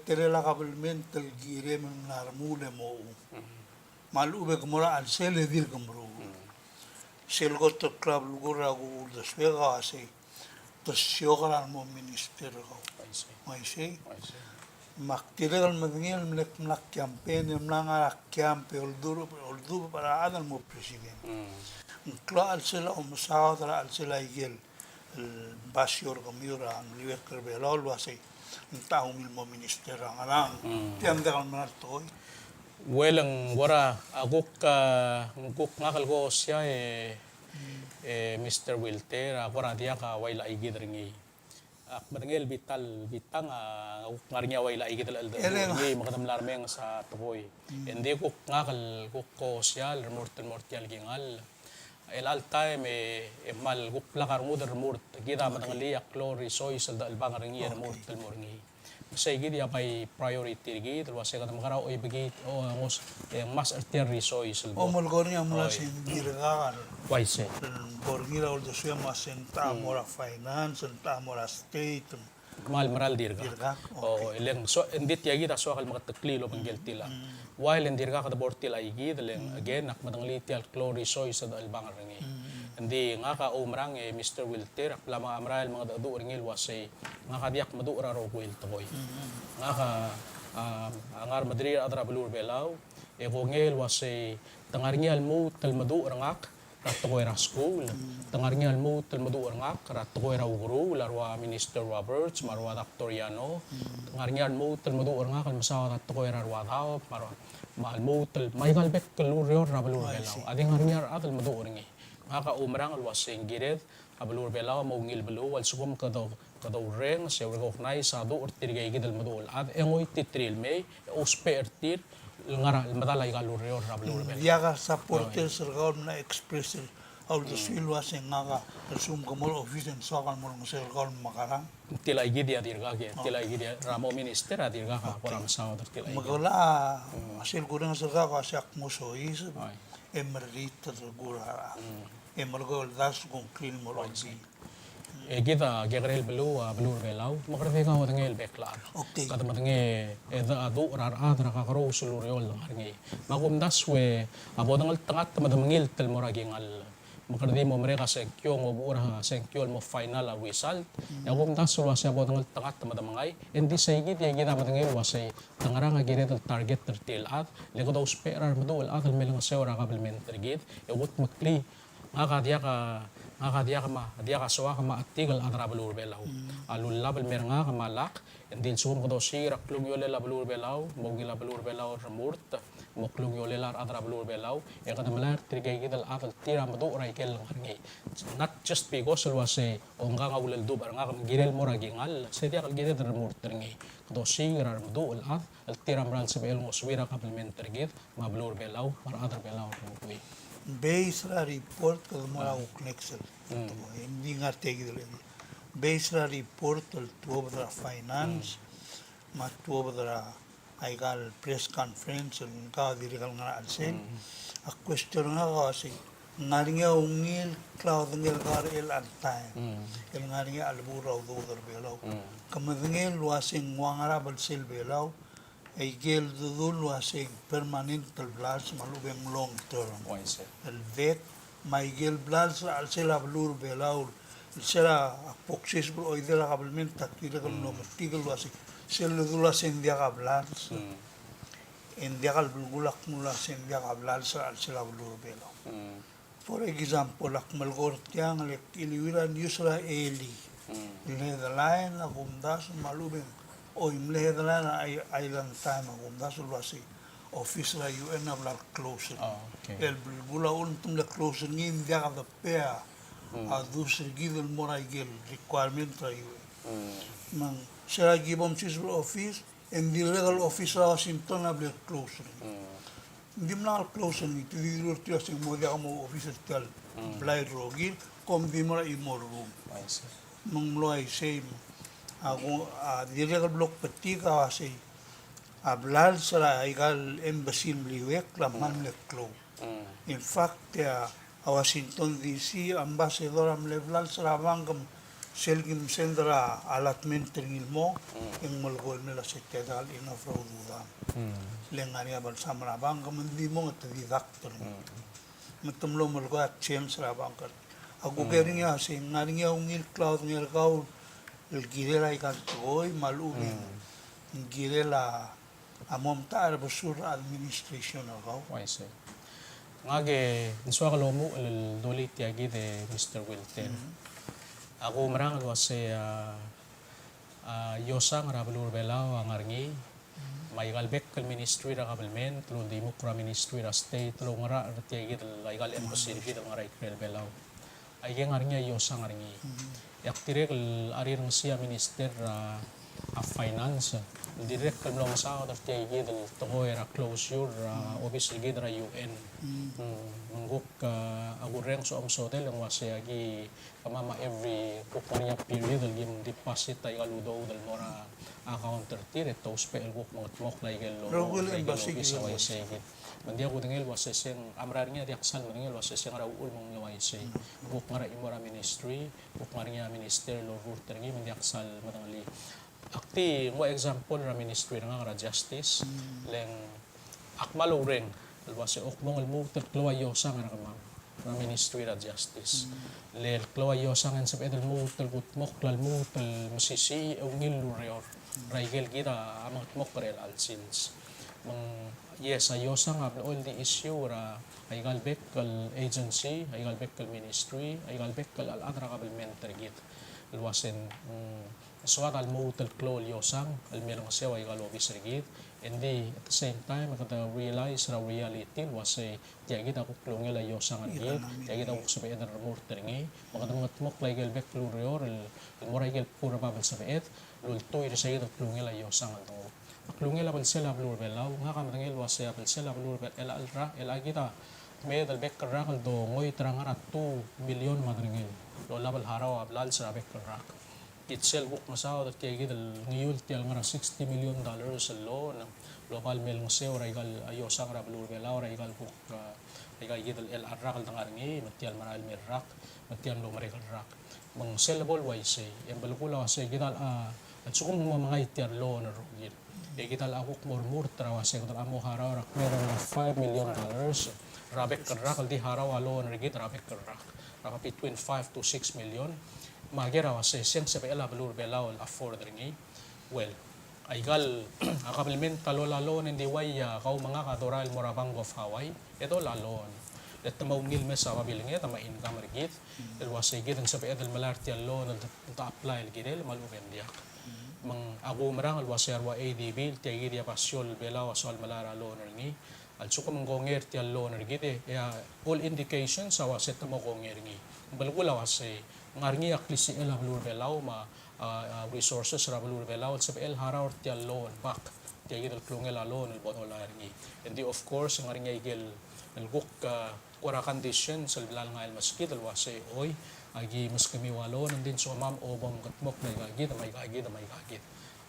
tere la government del gire men narmule mo malube kumura al sel dir kumru sel got club lugura gu de swega ase to syogra mo minister ko Waisi. mai sei Waisi. maktiregal magngel mlak campaign mlanga campe oldur para adal mo president klo al sela o musawara al sela igel el basior gamiura ang liwek kerbelol wase taong mo minister ang arang tiandagal manar toy Welang wara aguk ngakal ko siya Mr. Wilter wara dia ka waila igid ringi. Madangel bitang ngarnya waila igid al ringi makadamlar meng sa tukoy. Hindi ko ngakal ko siya mortal gingal. El al time mal guk lakar mudar murt gida madangali aklo risoy sa dal bang ringi mortal moringi. Sa gid ya by priority gid was ka makara oy bigit o ngos mas artier risoy sa o molgornya mula sin dirgagan Waise. borgira ol de suya mas senta mora finance senta mora state Mal maral dirga. dirga O ileng so endit ya gid so akal makataklilo panggel tila. While en dirga kada bortil ay gid leng again nak madangli tial klo risoy sa dal bang ringi. Hindi nga ka umrang Mr. Wilter akla mga amral mga dadu ringil wasay nga kadiak madura ro kwil toy. Nga ka angar madri adra belur belaw ko ngel wasay tangarngial mo tal madu rangak ratoy ra school tangarngial mo tal madu rangak ratoy ra guru larwa Minister Roberts marwa Dr. Yano tangarngial mo tal madu rangak al masawa ratoy ra daw marwa mal tal maigal bek kelur ra belur belaw ading ngarngial atal madu ringi nga umrang al wasing gired abulur belaw mo ngil belu wal sugum kadaw reng se recognize sa do ortirgay gidal madul ad engoy titril may uspe ertir ngara madala igalur yor abulur belaw yaga supporter sergaul na express al de silwa sen ngaga sum komol office so kan mo sergaul makarang tila igidia dirga ge tila igidia ramo minister dirga ka para masaw tila magala asil kurang serga ka sak mo so is emerita gura emergol das con clean mo kita gegrel belu belur belaw makreve ka watangel beklar okay kada matange eda adu rar adra ka karo sulur yol ngarngi magumdas we abodangal tangat madamangil tel moragingal makardi mo mereka sekyo mo bura sekyo mo final result magumdas wa sa abodangal tangat madamangay endi saygit ya gida matangel wa say tangarang agire target tertil at lego daw sperar madul atal melang sewra kabelmenter git egot makli dia ka soa ka maatigal adra belur belaw alul label meranga ka malak endin sum ko do sira klung yole la belur belaw mogi la belur belaw ramurt moklung yole la adra belur belaw e kada malar trigay gidal atal tira madu ray kel ngarngi not just because it was a onga nga ulal dubar nga kam girel mo ragingal se dia kal girel ramurt ngi do sira madu al tira mral se bel moswira complementer gid ma belur belaw mar adra belaw ko base la report ko mora uknexel hindi nga tegi dele base la report to obra finance ma to obra aigal press conference ka dirigal nga alsen a question nga kasi ngaringa ungil cloud ngel gar el time el ngaringa albura do belaw kamadngel wasing wangara bal sel belaw ay gel dudul wasing permanent blas malubeng long term el vet may gel blas al sela blur belaw sela apoksis bro idela kabelment takira kal no tigal wasing sel dudul wasing dia kablas en dia kal bulgulak mula sen dia kablas al sela blur belaw for example akmal gortiang lek iliwiran yusra eli the line akumdas malubeng o imle hedala na island time akumdas ulwasi office la UN hablar closer. Okay. El bula untum la closer ni dia ka pea a dus given mora igel requirement la UN. Mang sera gibom chisbro office and the legal office la Washington hablar closer. Hindi mo lang closer ni tidirur tiyo sing mo dia mo office tal blay rogil kom di mora imor room. I see. Nung lo ay same ako the legal block pati ka kasi hablar sa igal embassy liwek la man le clo. In fact, a Washington DC ambassador am level sa bangam selgim sendra allotment tingil mo yung malgol nila sa tedal ina fraududa. Lengani abal samra bangam hindi mo at didaktor. Matumlo malgo at change sa bangkal. Ako kering ya sing ngaring ya ungil cloud ngel kau el girela ikan toy malumin. Girela amom ta arbasur administration ako. I see. Ngage, niswa ka lomo al doli tiagi de Mr. Wilton. Ako marang wase yosang rabulur belaw ang arngi. May galbek kal ministry ra kabelmen, tulo di mo kra ministry ra state, tulo ngara tiagi dal igal embassy di dal ngara ikrel belaw. Ay yang arngi yosang arngi. Yak tire kal arir siya minister of finance. Direct kal long sa of tiagi dal tokoy ra closure office gid ra UN. Nguk agureng so hotel ang wase agi kamama every kukunya period dal gim deposit ay galudo dal mora account tire tos pe el guk mok lay gel lo Embassy sa way say gid mandi ako dingel wase sing amrar niya diaksal dingel wase sing ra ul mong laway say guk ngara imora ministry guk ngara minister lo ruter ngi mandi aksal matangali akti mo example ra ministry nga ra justice leng akmalo ring wase okmong almo tatlo ayo sa nga kamang ra ministry ra justice lel klo ayo sa nga sa edel mo talgut mok lal mo tal masisi ungil reor raigel gira amot mok rel alsins mang yes ayo sa nga all the issue ra ay galbek kal agency ay galbek kal ministry ay galbek kal al adra kabelmentary git luwasen suat al mo tal klo yosang al merong sewa ay galo bisrigit and at the same time makata realize ra reality was a tiagit ako klongel ayo sang argit tiagit ako sa payad na remor teringi makata mok legal back klurior el moral pura babal sa payad lultoy sa ito klongel ayo sang anto klongel abal sela blur belaw nga kamangel was a abal sela blur bel el alra el agita med al back rakal do ngoy trangara 2 million madringel lo labal haraw ablal sa back rak itself book masaw that kay gidal ngiyul tial nga $60 million sa loan global mel museo raigal ayo sang rabulur belaw raigal book raigal gidal el arrakal tang arngi matial maral mer rak matial lo marekal rak mang sellable wise en balukula wase gidal at sukum mga itiar loan ro gid e gidal akok murmur trawase gidal amo haraw rak meron $5 million rabek rak di haraw loan rigid rabek rak between 5 to 6 million magera wase siyang sa pela balur belaw afford ringi well aigal akabelmen talolalo hindi way kau mga kadoral morabang of Hawaii ito lalon at maungil mes sa mabiling ito ma-income rigit el wase gid ang sa pela malarti alon ta apply gidel maluben dia mang ako marang al wase arwa ADB tiagi dia pasyol belaw asal malara alon ringi al suko manggonger ti alon rigit all indications sa wase ta mo gonger ringi balgula wase ngarngi aklisi el balur belaw ma resources ra balur belaw sa el haraw ti alon back ti gidel klungel alon el botol arngi and of course ngarngi igel el guk ora condition sa bilal nga el maskid el wase oy agi mas kami walon and din so mam obom katmok may gagid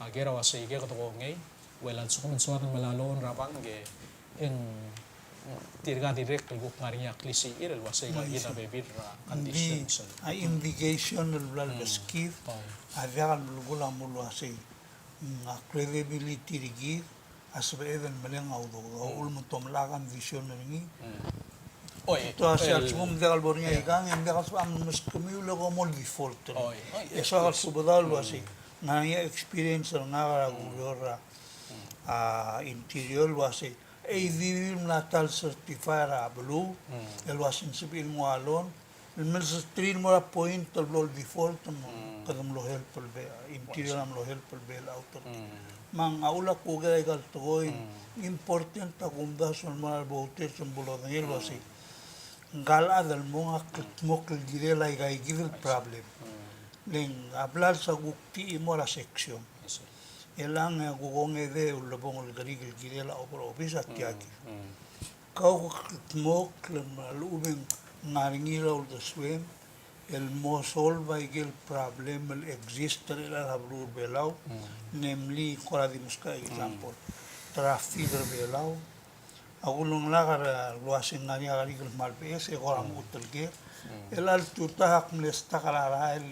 agera wase ige ko ngay well so kung suwatan malalon rabang ge en tirga direct el guk ngari aklisi irel wasay gagid na bebid ra conditions ay indication del blal skif aviakan bulgula mulu asay credibility rigi asbe even maleng audo ulmo tomlakan vision ringi oy to asal sumum degal bornya ikan en degal am mas kamiulo ko mol default oy eso al subadal wasay ngaya experience na gulora interior wasay ay vivir natal certified blue el wasin sabihin mo alon el mel sa trin mo point al lol default mo kadam lo help al be interior am lo help al be auto mang aula ko gay gal toy important ta gumda son mal bote son bulo ngel wasi gal adal mo mo kil dire la gay give problem leng hablar sa gukti mo la section elang gugong ede ulo bong el gari gil la opro office atiaki kau mo klem alubeng ngaringila ul swim el mo solve el problem el exister el hablur belau namely kora di muska example traffic belau agulong lagar luasin ngani agari el mal pes e kora mutel ke el al tutahak mlesta kalara el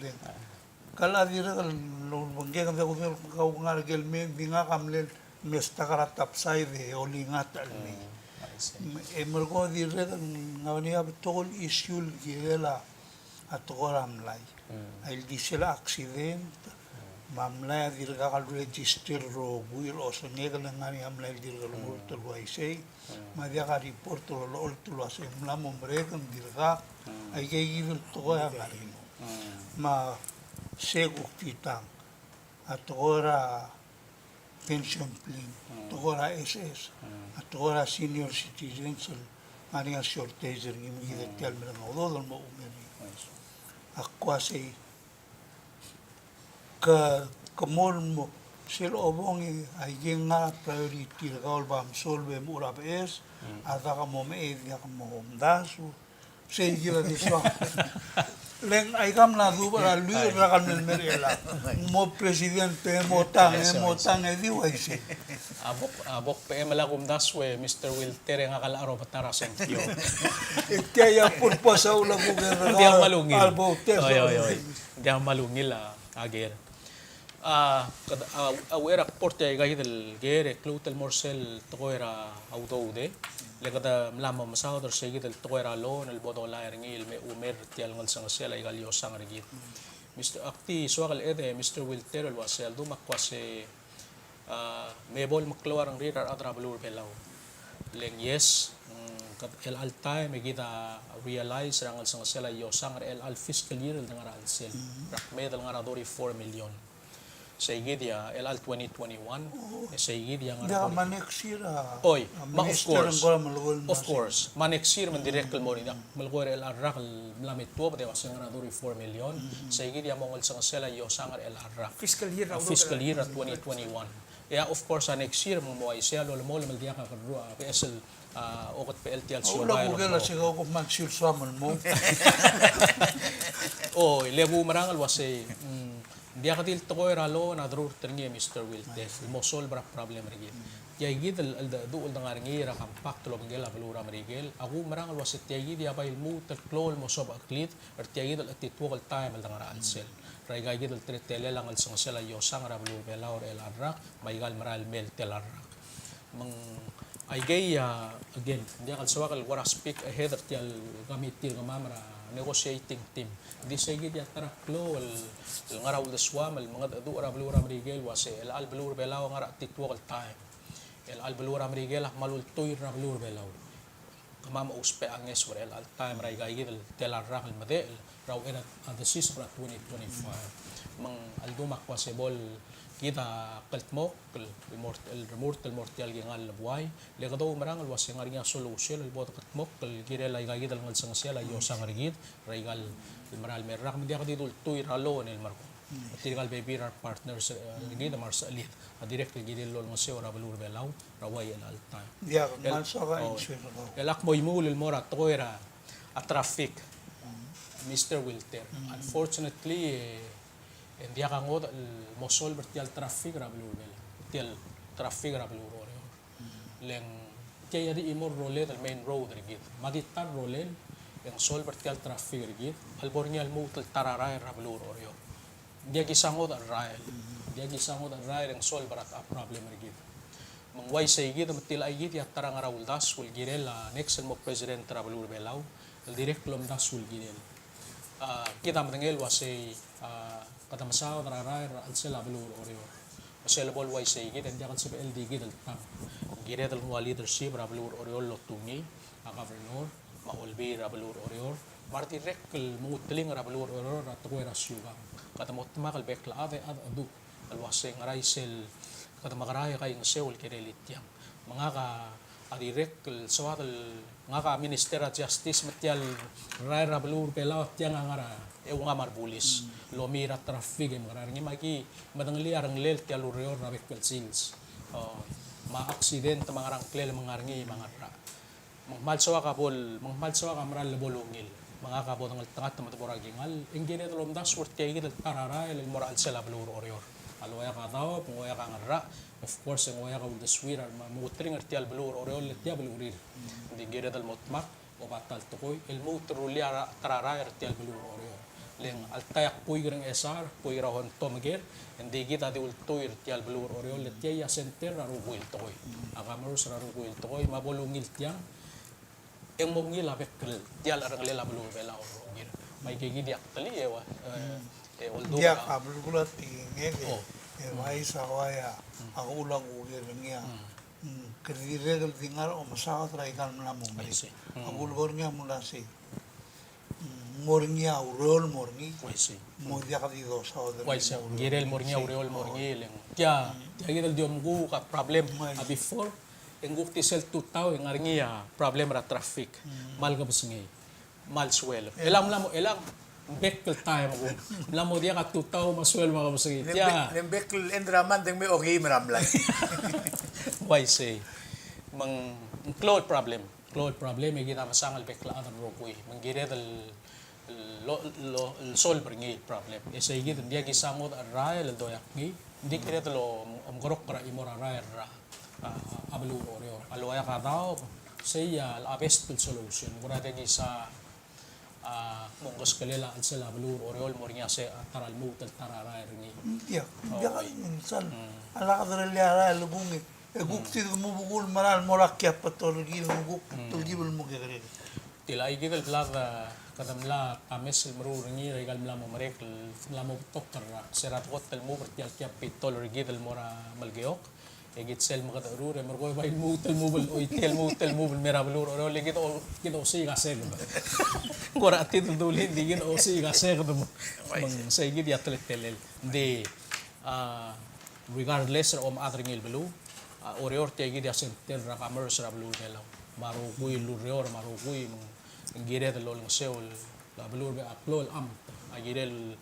kala dira lo bangge kan kau ngar gel me binga kamlel mesta kara tapsai de olingat al me emergo dire ngani ab tol issue gela atoram lai el disela accident mamla dir gal register ro buil o senegel ngani amla dir gal murto lo sei ma dia ga report lo olto lo ase mla mombre kan dir ga ai ge gil to ya garino ma segu kitang atora pension plan atora SS atora senior citizens Maria shortage ni mi de tel me no do mo umeni akwa sei ka mo sel obongi ay nga priority gaul bam solve mura bes ada ka mo me dia ka mo dasu sei gira di so len ay kam na du para lui ra kan merela mo presidente mo tang e di wai se abok PM la kumdaswe Mr. Wilter nga kalaro patara senkyo. kaya pur pasaw la gobernador Hindi ang malungil. albo teso Oy. Hindi ang malungil agir. Awera porte ay gahidel gere klutel morsel tokoera autoude. Legada mlama masahod or sigidel tokoera lo nel bodo la ngil me umer tial ngal sang sel ay galyo sang rigit. Mr. Akti swakal ede Mr. Wilter wasel dumakwase mebol makluar ang rirar at rabalur belaw. Leng yes, el al time kita realize rangal sang sela yo sang el al fiscal year el nga ral sel. Rak medal nga radori 4 million. Sa igidia el al 2021 sa igidia nga da manexir Oy, of course. Manexir man direct mo rin. Malgor el arrak lamit to pati was nga radori 4 million. Sa igidia mongol sang sela yo sang el arrak. Fiscal year Fiscal year 2021. Yeah, of course, next year mo ay siya lolo mo lamal diya ka kadro PSL okot PLTL so Ula Google si ko magsil samal mo. Oh, lebu marangal wase diya ka til to ko ralo na dro tringi Mr. Wilte. Mo solve ra problem rigi. Yay gid al duol nga ngi ra compact lo bangela balura marigel. Ako marangal wase tiya gid ya bay mo tel klol mo sob aklit or tiya gid al titwal time al nga ansel. Ray gay gid tretele lang al sang sela yo sang ra blu bela or el arrak maygal maral mel tel arrak mang ay gay again dia kal sawakal wara speak ahead of tial gamit til gamamra negotiating team di say gid ya tarak klo el ngaraw de swam el mga adu ra blu ra mrigel wase el al blu bela ngara titwal time el al blu ra mrigel malul toy ra blu bela kamama uspe anges or el al time ray gay gid tel arrak el madel raw ena the season for 2025 mang aldumak possible kita kaltmo el mortal gingal buhay legado marangal was nga ringa solution el boto katmo kal girela igagid al ngal sang sela yo sang rigid regal el maral merak media ka didul tuy ralo el marko material baby our partners rigid mars alit a direct gidil lol ngose ora balur belaw raway el al time Dia man sa ka insurance ko. el akmo imul el mora to era a traffic Mr. Wilter. Unfortunately, hindi ka ngod mo solve tial traffic ra blur bela. Tial traffic ra blur ore. Leng kaya di imor rolen al main road rigid. Magitan rolen yang solve tial traffic rigid. Albor niya mo tararay ra blur ore. Dia gisangod al rail. Dia gisangod al rail yang solve ra problem rigid. Mangway sa igid matil ay gid ya tarang raul das kul girela next mo president ra blur belaw. El direct lom das kul girel. Kita matengel wasi katamasaw nararay al sela belur oreo masela bol wai sei gid and yakal sebe LD gid al tam gid al leadership ra belur oreo lo tungi a governor ma olbi ra belur oreo martirek kel mutling ra balur oro ra to era syugang kata mot makal bekla ave adu alwaseng raisel kata makaraya kay ng seul kirelit yang mga ka adirek kel swatal nga ka minister of justice matial rai ra balur pelaw tiang ngara e nga marbulis lomira traffic em ngara ngi maki madangli arang lel tial urior ra bekel sils ma accident mga rangklel mga ngi mga ra malsawa ka maral bolongil mga kabot ng tangat na mataboragingal ingin ito lomdas worte gid tarara el moral sela blur orior alwaya ka daw pungoya ka ngarra of course ang waya ka ul deswir mutring artial blur orior letia blurir hindi gid dal motmak o batal tukoy el mutrulia tarara artial blur orior leng altayak puy greng esar puy rahon tomger hindi gid adi ultoy artial blur orior letia ya center raruguil tukoy akamros raruguil tukoy mabolungil tiang yang mau ngila bekel dia larang lela belum bela orang ngir mai gigi dia tali ya wa oldo dia kabel gula tingge vai sawaya aku ulang ugir ngia kedire gal tingar o masawa trai kan melamu aku lornya mulasi morngia urol morngi mo dia kali do saudara waisa girel morngia urol morngi leng dia gidel diomgu ka problem before enguk tisel tutaw ang arngia problem ra traffic mal ka busingi mal swel elam bekkel time ko lamo dia ka tutaw maswel mga busingi ya bekkel endraman deng me okay maramlay why say mang cloud problem e gina masangal bekla ang rokui mangire dal solver ngi problem e say gid dia gisamot array do yakni di kire lo amgorok para imora array ra abalur orior alwaya ka daw siya best solution murade gi sa mongos kalela al sala abalur orior mornya se taral mutal tarara ringi ya kan insan ala kadar liara lugungi gukti mo bugul maral morakya patolgi guk tulgibul mo gere tilai gigal plaga kadamla kames maru ringi regal mla mo marek mla mo tokkar serat hotel mo bertial kya pitol rigidal mora malgeok egit sel mga tarure margoy bay mutel mobile oitel mobile mera balur oro legit o si gaseg ngora atit dulin digin o si gaseg mo mang say gid yatlet telel de regardless of other ngil belu orior te gid yasen tel ra commerce ra belu nelaw maru kuy lurior maru kuy ngire de lol seol la belur be aplol am agirel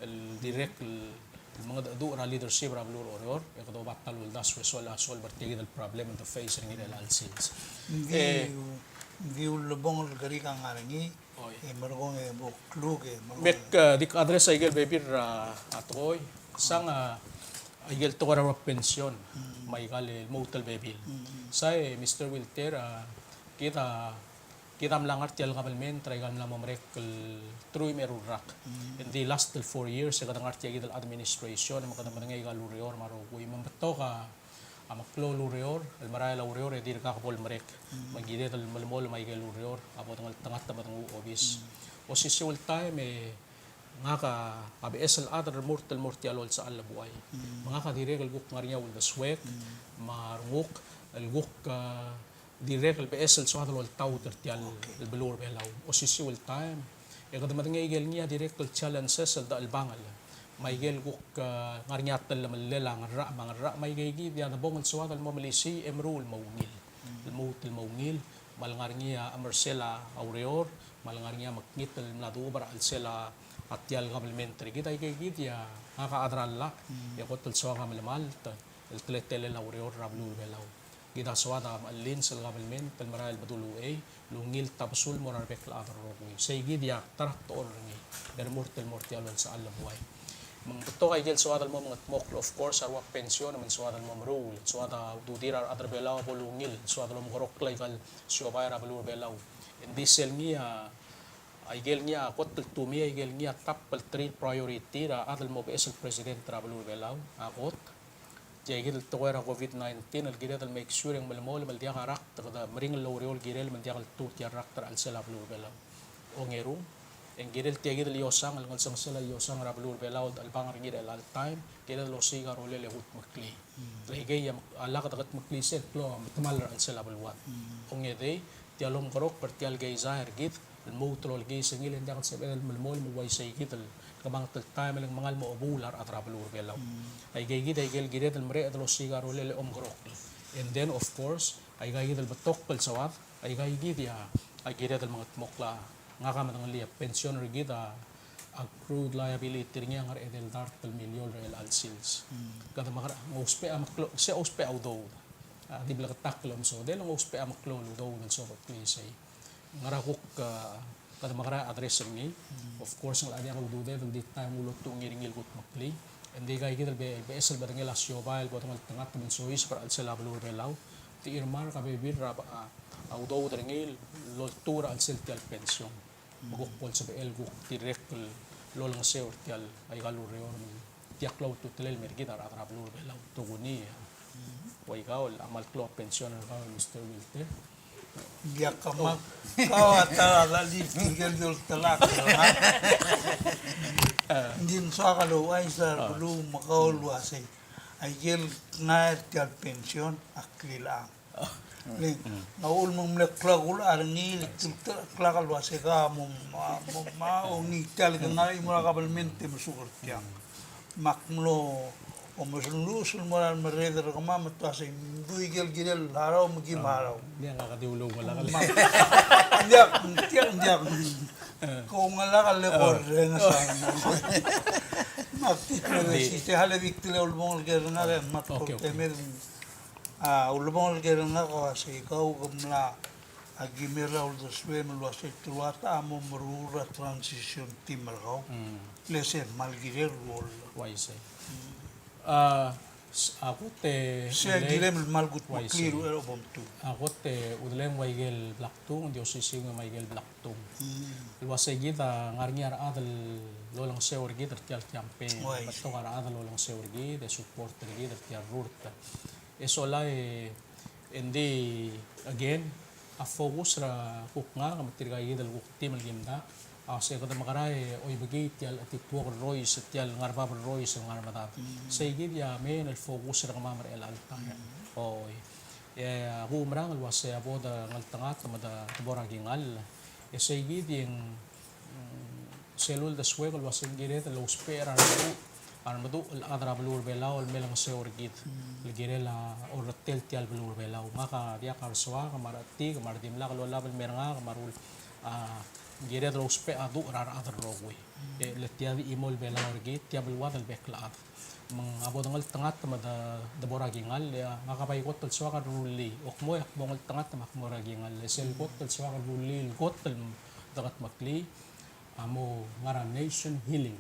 el direct mga do ra leadership ra belur oror e kado batal ul das resolve bertigi del problem in the face ring el alsins di ulbong gari kang arangi e margong e bo kluge mek dik address igel bebir atoy sang igel to ra pension may gal motel bebil say Mr. Wilter kita melangar tial government traigan la momrek trui merurak in the last 4 years sa kadang arti agil administration makadang manangay galurior maro kuy mambato ka amaklo lurior el maray lurior edir ka kapol marek magide tal malmol may galurior abot ng tangat tamat ng obis o si siul time nga ka ABS al other mortal sa alabuay mga ka direk guk ngariya ul daswek marunguk el guk direct el PSL so hadol taw tertial el belur belaw o sisi ul time e kada matang igel niya direct el challenges el dal bangal may gel guk ngarnyat el malela ngarra mangarra may gigi dia na bong el so hadol mo malisi emrul maungil el maungil malngar niya amersela aureor malngar niya makngit el nadu bara el sela atial governmentary kita gigi dia aka adralla ya kotel so ka malmal el tletel el aureor rablu belaw kita swada malin sa government palmaral badulu lungil tapsul morar bekla arokui say gidia taraktor ni der mortal alon sa alabuay mang to kay gel swada mo mga moklo of course arwa pension man swada mo rule swada dudira adar belaw bolungil swada mo korok legal syobay ra balur belaw in diesel niya ay gel niya kotel tumi ay gel niya top 3 priority ra adal mo besel president ra balur belaw akot jagil to era COVID-19 al gidal make sure ang malmol mal dia karak kada maring loriol girel man dia kal tut ya rakter al sela blur belaw o ngerum en gidal tiagil yosang al sang sela yosang ra blur belaw al bangar gidal al time gidal lo siga role le hut makli legay ala katagat makli set lo tamal al sela blwat o ngede tialom korok pertial gay zahir git الموتر الجيس نيل عندك سبب المول موي سيجيد كمان تلتايم اللي منال مو بولار أضرب لور بيلاو أي جيد أي جيل جديد المريء دلو سيجار ولا أم غروق and then of course أي جيد البتوق بالسواد أي جيد يا أي جديد المغت مقلا ngaka matang liya pension rigida accrued liability ringa ngar edel dart pel milyon real alsils kada makara ngospe amaklo se ospe audo di bla taklom so del ngospe amaklo do ng so please ngara kuk kada makara address ni of course ng adi ako do del di time ulo tu ngiringil gut makli and di kay gidel be esel badangel asyo bail botong tangat men so is para alsela blur belaw ti irmar ka be bir raba audo terengil lo tura alsel ti al pension maguk pol sa el guk direct lolang seo tial ay galureo tiak law tu telel mergit ara ara blur belaw tuguni way gaol amal klo pension ka Mr. Wilte dia kamak kau atara lali tinggal dul telak din sa kalau ay sa belum makau luasay ay gel nair tial pension aklilang Ling, naul mong klagul arni klagal wase ka mo ni tal ka ngai mo kabalmente masukar tiang maklo o masulus mo ran mareder ka mama to sa duigel gidel haraw magi maraw dia nakadiulong wala ka ndiak ko ngala ka le por na sa makti si hale victile ul mong gerna ren mat ko temer ulumong kaya nga ko kasi ikaw gamla agimira uldo swem lo ase tuata amo marura transition team ko lesen malgirer rol wise ako te siya girem malgut makliru ero bomtu ako te udlem waigel blaktung dio sising waigel blaktung luwase gita ngarngiar adal lolang sewor gita tial campaign pato ara adal lolang sewor gita support gita tial rurta eso la hindi again a focus ra kuknga kamatirga yidal team algimda ase kada makaray oy bagi tial ati tuwa royce tial ngarba royce ngarba say gid ya men el focus ra kamamar el alta oy ya humrang al wase aboda ngal tangat mada bora gingal say gid yung selul da swego wase giret lo spera armadu al-adra balur belaw al-melang sewor git ligirela or tel tial balur belaw maka dia karswa kamarati kamardim la kalwala bal meranga kamarul gire dro spe adu rar adar rogwe le tiavi imol belaw git tiabal wadal beklaat mang abodongal tangat mada dabora gingal ya maka pay kotel swa ka ruli okmo akmongal tangat makmora gingal sel kotel swa ka ruli kotel dagat makli amo ngara nation healing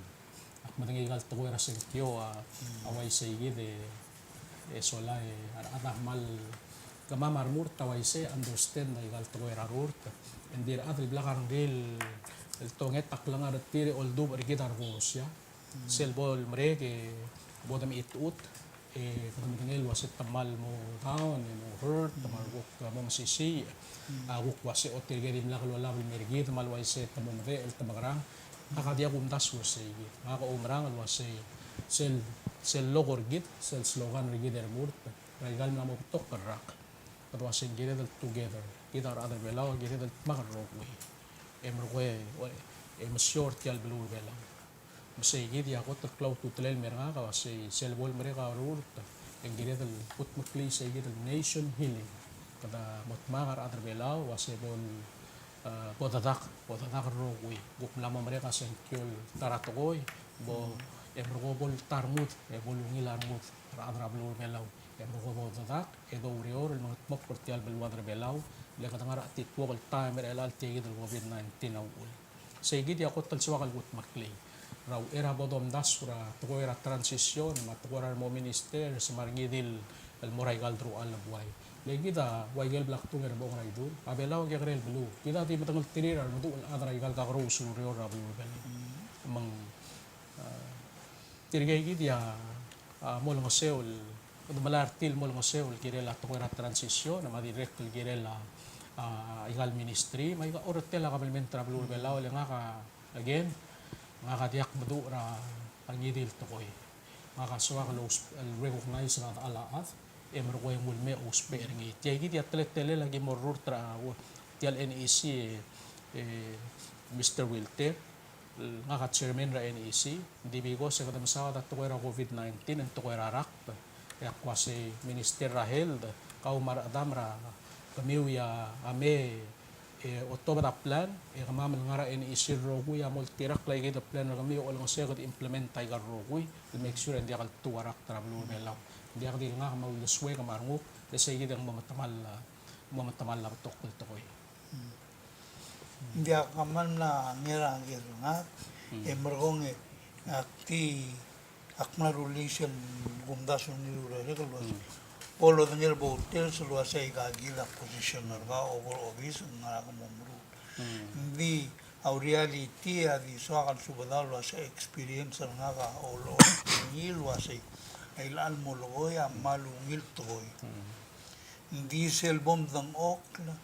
matangi gal to era sentio away sige de sola ada mal kama marmur taway se understand na gal to era rurt and there other blakar del el tonget taklang ada tire oldo bergidar Russia sel bol mereke bodam itut matangi wasit tamal mo down mo hurt tamal mo masisi aguk wase otir gedim lakal wala mergid mal wase tamon ve el tamagrang akadia kumtas wase maka umrang wase sel logor git sel slogan rigid murt regal na mo tok karak kadwa sen gire del together kita ada belaw gire del makar rokwe emrokwe em short yal belu belaw mase gid ya kot klaw tutlel merga ka wase sel bol merga rurt en gire del put mukli se gire del nation healing kada mot makar ada belaw wase bol potadak rogui guk lama mereka senkyol taratogoy bo ebrogobol tarmut ebolungilar mut radra blur belaw ebrogobol tadak edo urior el mga mok portial belwadra belaw le katangara titwol timer elal tigi del covid-19 awul segid ya kotal siwakal gut makli raw era bodom dasura tugo era transition matugora mo minister samarngidil el moray galdru al buay legida waigel black tunger bong raidul abelaw gerel blue kita ti betangal tinir mudu adra igal ka ro suryo rabu bel mang tirgay gidia molong seul malar til molong seul kirela tuera transition na direct kirela igal ministry may ka ortel ka belmen travel belaw le nga ka again nga ka diak mudu ra angidil tukoy nga ka suwa ka recognize na alaat emro ko yung mulme uspe ringi tiagi dia tele lagi morur tra tial NEC Mr. Wilter nga ka chairman ra NEC di bigo sa kadam sa tukoy ra COVID-19 ang tukoy ra rak ya kwasi minister ra health kaumar adam ra kamiw ya ame Oktober plan kamaman nga ra NEC rogu ya multirak lagi the plan ra kami olong sa kad implement tay gar rogu to make sure hindi kal tuwarak trablo melaw hindi ka dil nga mauluswe kamarngo kasi gid ang mamatamal la tukoy Hindi ka man na ngira ang nga, mergong akti akma relation gumdasun ni Lura kalwas. Polo dangil botel sulwa sa igagila positioner ka over office nga kamumru. Hindi ang reality adi so akal subadal wa sa experience nga ka olo ngil wa sa ailan mo loy malungil toy. Hindi selbom dang okla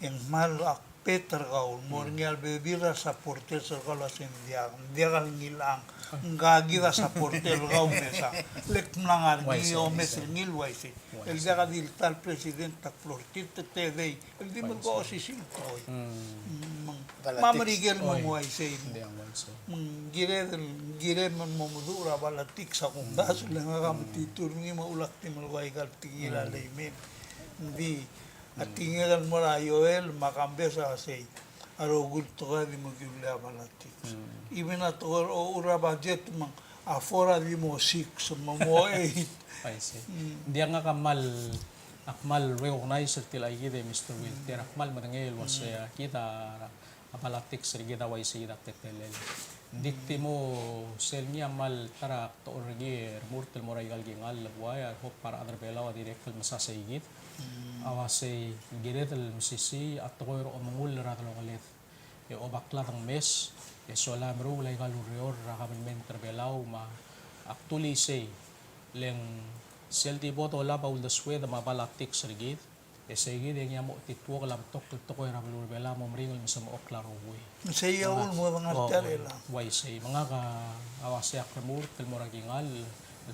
en mal Peter kaul morngial bebira sa porter sa kalas India kal ngilang ngagida sa porter kaul mesa lek mlangar ni o mes ngil waisi el dia kadil tal president tak flortit te dei el di mo ko si siltoy mamarigel mo waisi gire man mo mudura balatik sa kundas lang kam titur ni maulak timol wai kal tigila leimen di at tingilan mo na Yoel, makambe sa kasi arogul to ka di mo giulya balati. Even at o ura budget mang afora di mo 6, mo 8. I see. Di nga akmal recognize til ay gide Mr. Wilter akmal manangel was kita apalatik sa gida way sa gida tetelel. Dikti mo sel niya mal tarak to orgir murtel moray galgingal waya hop para other belaw direct masasayigit. Awasay giretel musisi at tokoy ro mangul ra talo kalit o bakla tang mes sola bro lay kalurior ra kamen mentor belaw ma actually say leng selti boto la baul the swed ma balatik sergit say gid yang mo titwo kalam tok tokoy ra kalur bela mo mringol sa mo klaro wi say yaul mo mga arterela why say mga ka awasay akramur tel moragingal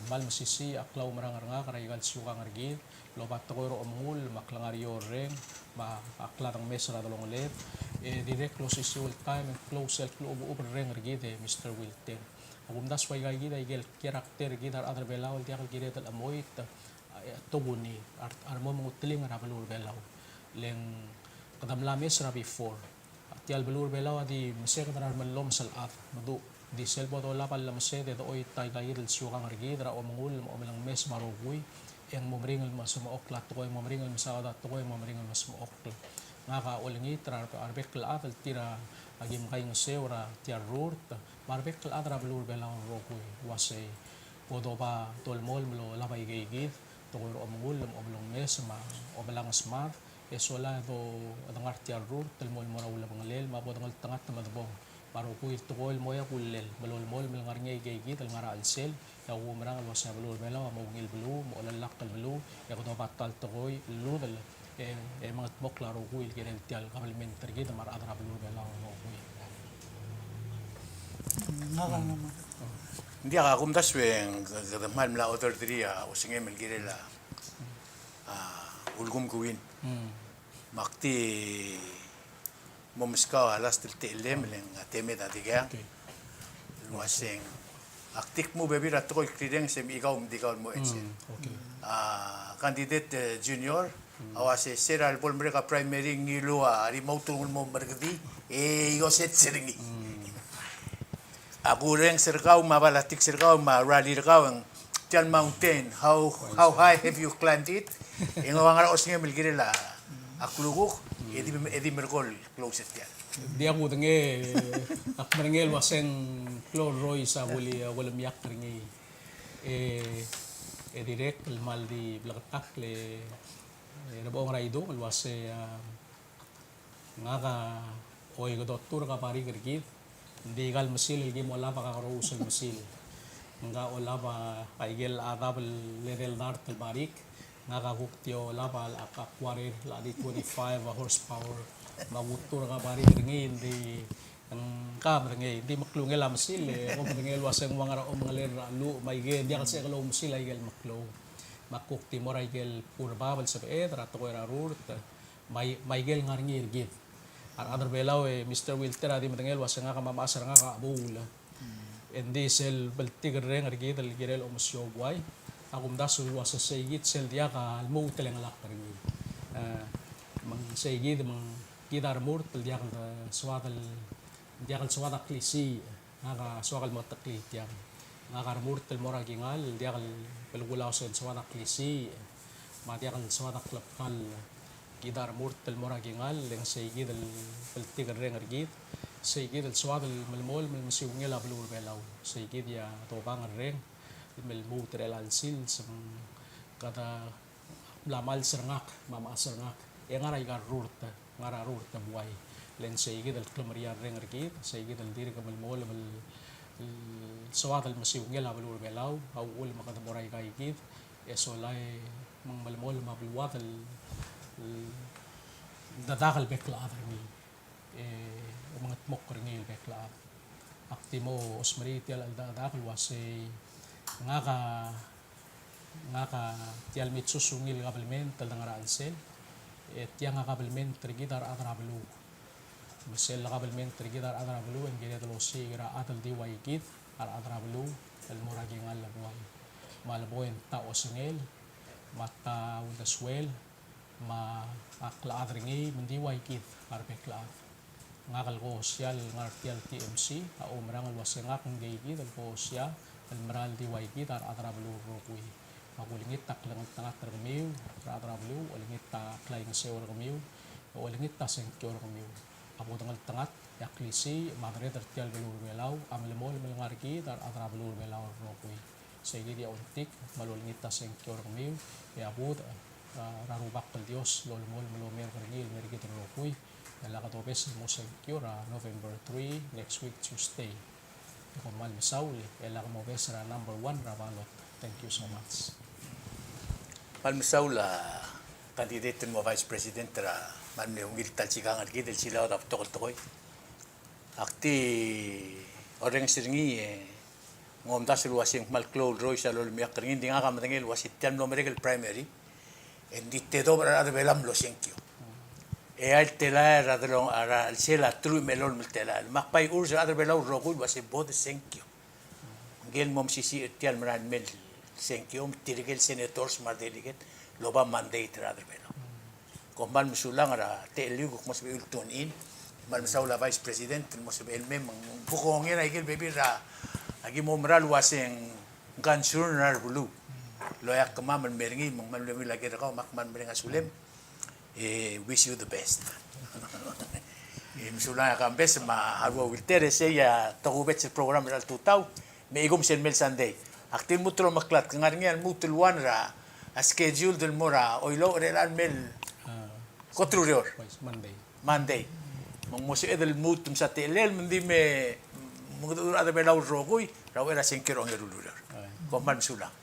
mal musisi aklaw marangar nga karaygal suka ngargit lobat ko ro omul maklangario reng ma aklarang mesra dalong ulit direct close sul time and close self club over reng gide Mr. Wilter agum das way gide igel karakter gide other belaw ti akal gide tal amoit tuguni armo mutling ra balur belaw leng kadamla mesra before ti al balur belaw di mesek tarar manlom salat madu di selbo to lapal lamse de oy tay gide suka ngargide ra omul mo melang mes marugui yang momringol mas maoklat to yung momringol mas ada to yung momringol mas maoklat nga ka ulingi tra arbekal atal tira agim kay ng seura tia rurt marbekal atra belur belang rokoy wasay podo pa tolmol mlo labay gigit to yung omul omlong mes ma omelang smart esola to adangar tia rurt tolmol mo raw labang lel mapodang tangat na madbong paro ko ito ko mo ya kulel balol mol melangar ngay gigit al ngara alsel ya umrang alwas na balur belaw mo ngil belu mo lalak kal belu ya ko batal to koy lu dal mga tmok klaro ko il kenen tial kamalmen tergi ta mar adra balur belaw mo ko Hindi ka kumtas weng mal mla other dria o singe mel girela ulgum kuwin makti momiska alas tiltilem leng ateme datiga luaseng aktik mo bebi rato ko krideng sem ikaw mdikaw mo etsin candidate junior awase seral pol mereka primary ngilua remote mo mergdi yoset seringi aku reng serkau mabalatik serkau ma rally serkau ang Tian Mountain how high have you climbed it ingo wangara osnge milgirela akluguk edi mergol closet yan di ako tangi akmarngel waseng Claude Roy sa wala miyak ringi direct mal di blakatak le nabong raido wase nga ka oy go doktor ka pari kirkit hindi gal masil gi mo la pa ka rousel masil nga ola ba kaigel adab level dart barik nga ka huktyo la pa akwarir la di 25 horsepower magutur ka pari ringi hindi ang kamera ngay di maklungel am sile ko ngel waseng mga ra mga ler lu may gen dia kasi kalo musila igel maklo makukti mo ra igel pur babal sa et ra to era rurt may gel ngarngir git Ar adar belaw Mr. Wilter adi matengel wasa nga ka mamasar nga ka abula. Endi sel baltigar reng argid al girel omusyo guay. Akum dasul wasa saygit sel dia ka almo teleng alak pargi. Mang saygit mang gidar mur tel dia ka swatal klisi nga ka swakal matakli dia. Nga ka mur tel mora gingal dia ka pelgulaw sen swatal klisi. Mati akan swatak klapkal gidar murtel mora gingal leng saygid al baltigar reng argid. Saygid al swad al malmol mal masiungel ablur belaw. Saygid ya tobang reng melmu trel al sil sam kata lamal serngak mama serngak e ngara igar rurta ngara rurta buai len saygid al klamarian reng argid saygid al diri ka malmol mal swad al masiungel ablur belaw au ul makata moray kaygid esolay mang malmol mabluwat al dadakal beklaat ringi mga tmok ringi beklaat aktimo osmariti al dadakal wase nga ka tial mitsusungil kabelmen tal ngaraan sel tiang nga kabelmen trigidar atrablu sel kabelmen trigidar atrablu en gede tolosi gira atal diwaikit ar atrablu al muraging al labuan malboen ta osengel mata udaswel ma akla adringi mendiwai kit arbe klaat ngakal ko sial ngartial TMC a umrangal wasengak ngei kit al ko sia al maral diwai kit ar atrablu rokui magulingit taklang tangat termiu atrablu ulingit ta klaing sewor kemiu ulingit ta sengkyor kemiu apo tangal tangat yaklisi madre tertial belur belau amlemol melngarki tar atrablu belau rokui segi dia untik malulingit ta sengkyor kemiu ya abud rarubak pel Dios lol mol melomer kerngil merigi terokui la katopes mo secure November 3 next week Tuesday ko mal misauli ela mo besra number 1 rabalot. Thank you so much. Palmisaula candidate mo vice president ra man ne ungil talsigang argi del sila rap tokol akti orang siringi ngom dasul wasing mal cloud roy sa lol miak kerngin dinga ka matengel wasit tiam no medical primary en ditte dobra ar belam lo senkyo e al tela radrong ara al sela tru melol meltela makpai ursa ar belau rogul wase bod senkyo gel mom sisi tial maran mel senkyo tirigel senators mardeliget loba mandate ar belau kombal musulang ara telu ko mas be ulton in mal saula vice president mo se el mem bukong era igel bebira agi mo mral waseng gansur nar bulu loyak kamaman meringi man lagi rakaw makman meringa sulem wish you the best misulang ka best ma harwa wiltere ya tagubet sa program ral tutaw may igom sen mel sunday aktin mutro maklat kangarngian mutulwan ra a schedule del mora Oilouch relan mel kotrurior Monday mong mo si edel mutum sa telel hindi me mga ada belaw rogoy raw era senkero ang erululor koman sulang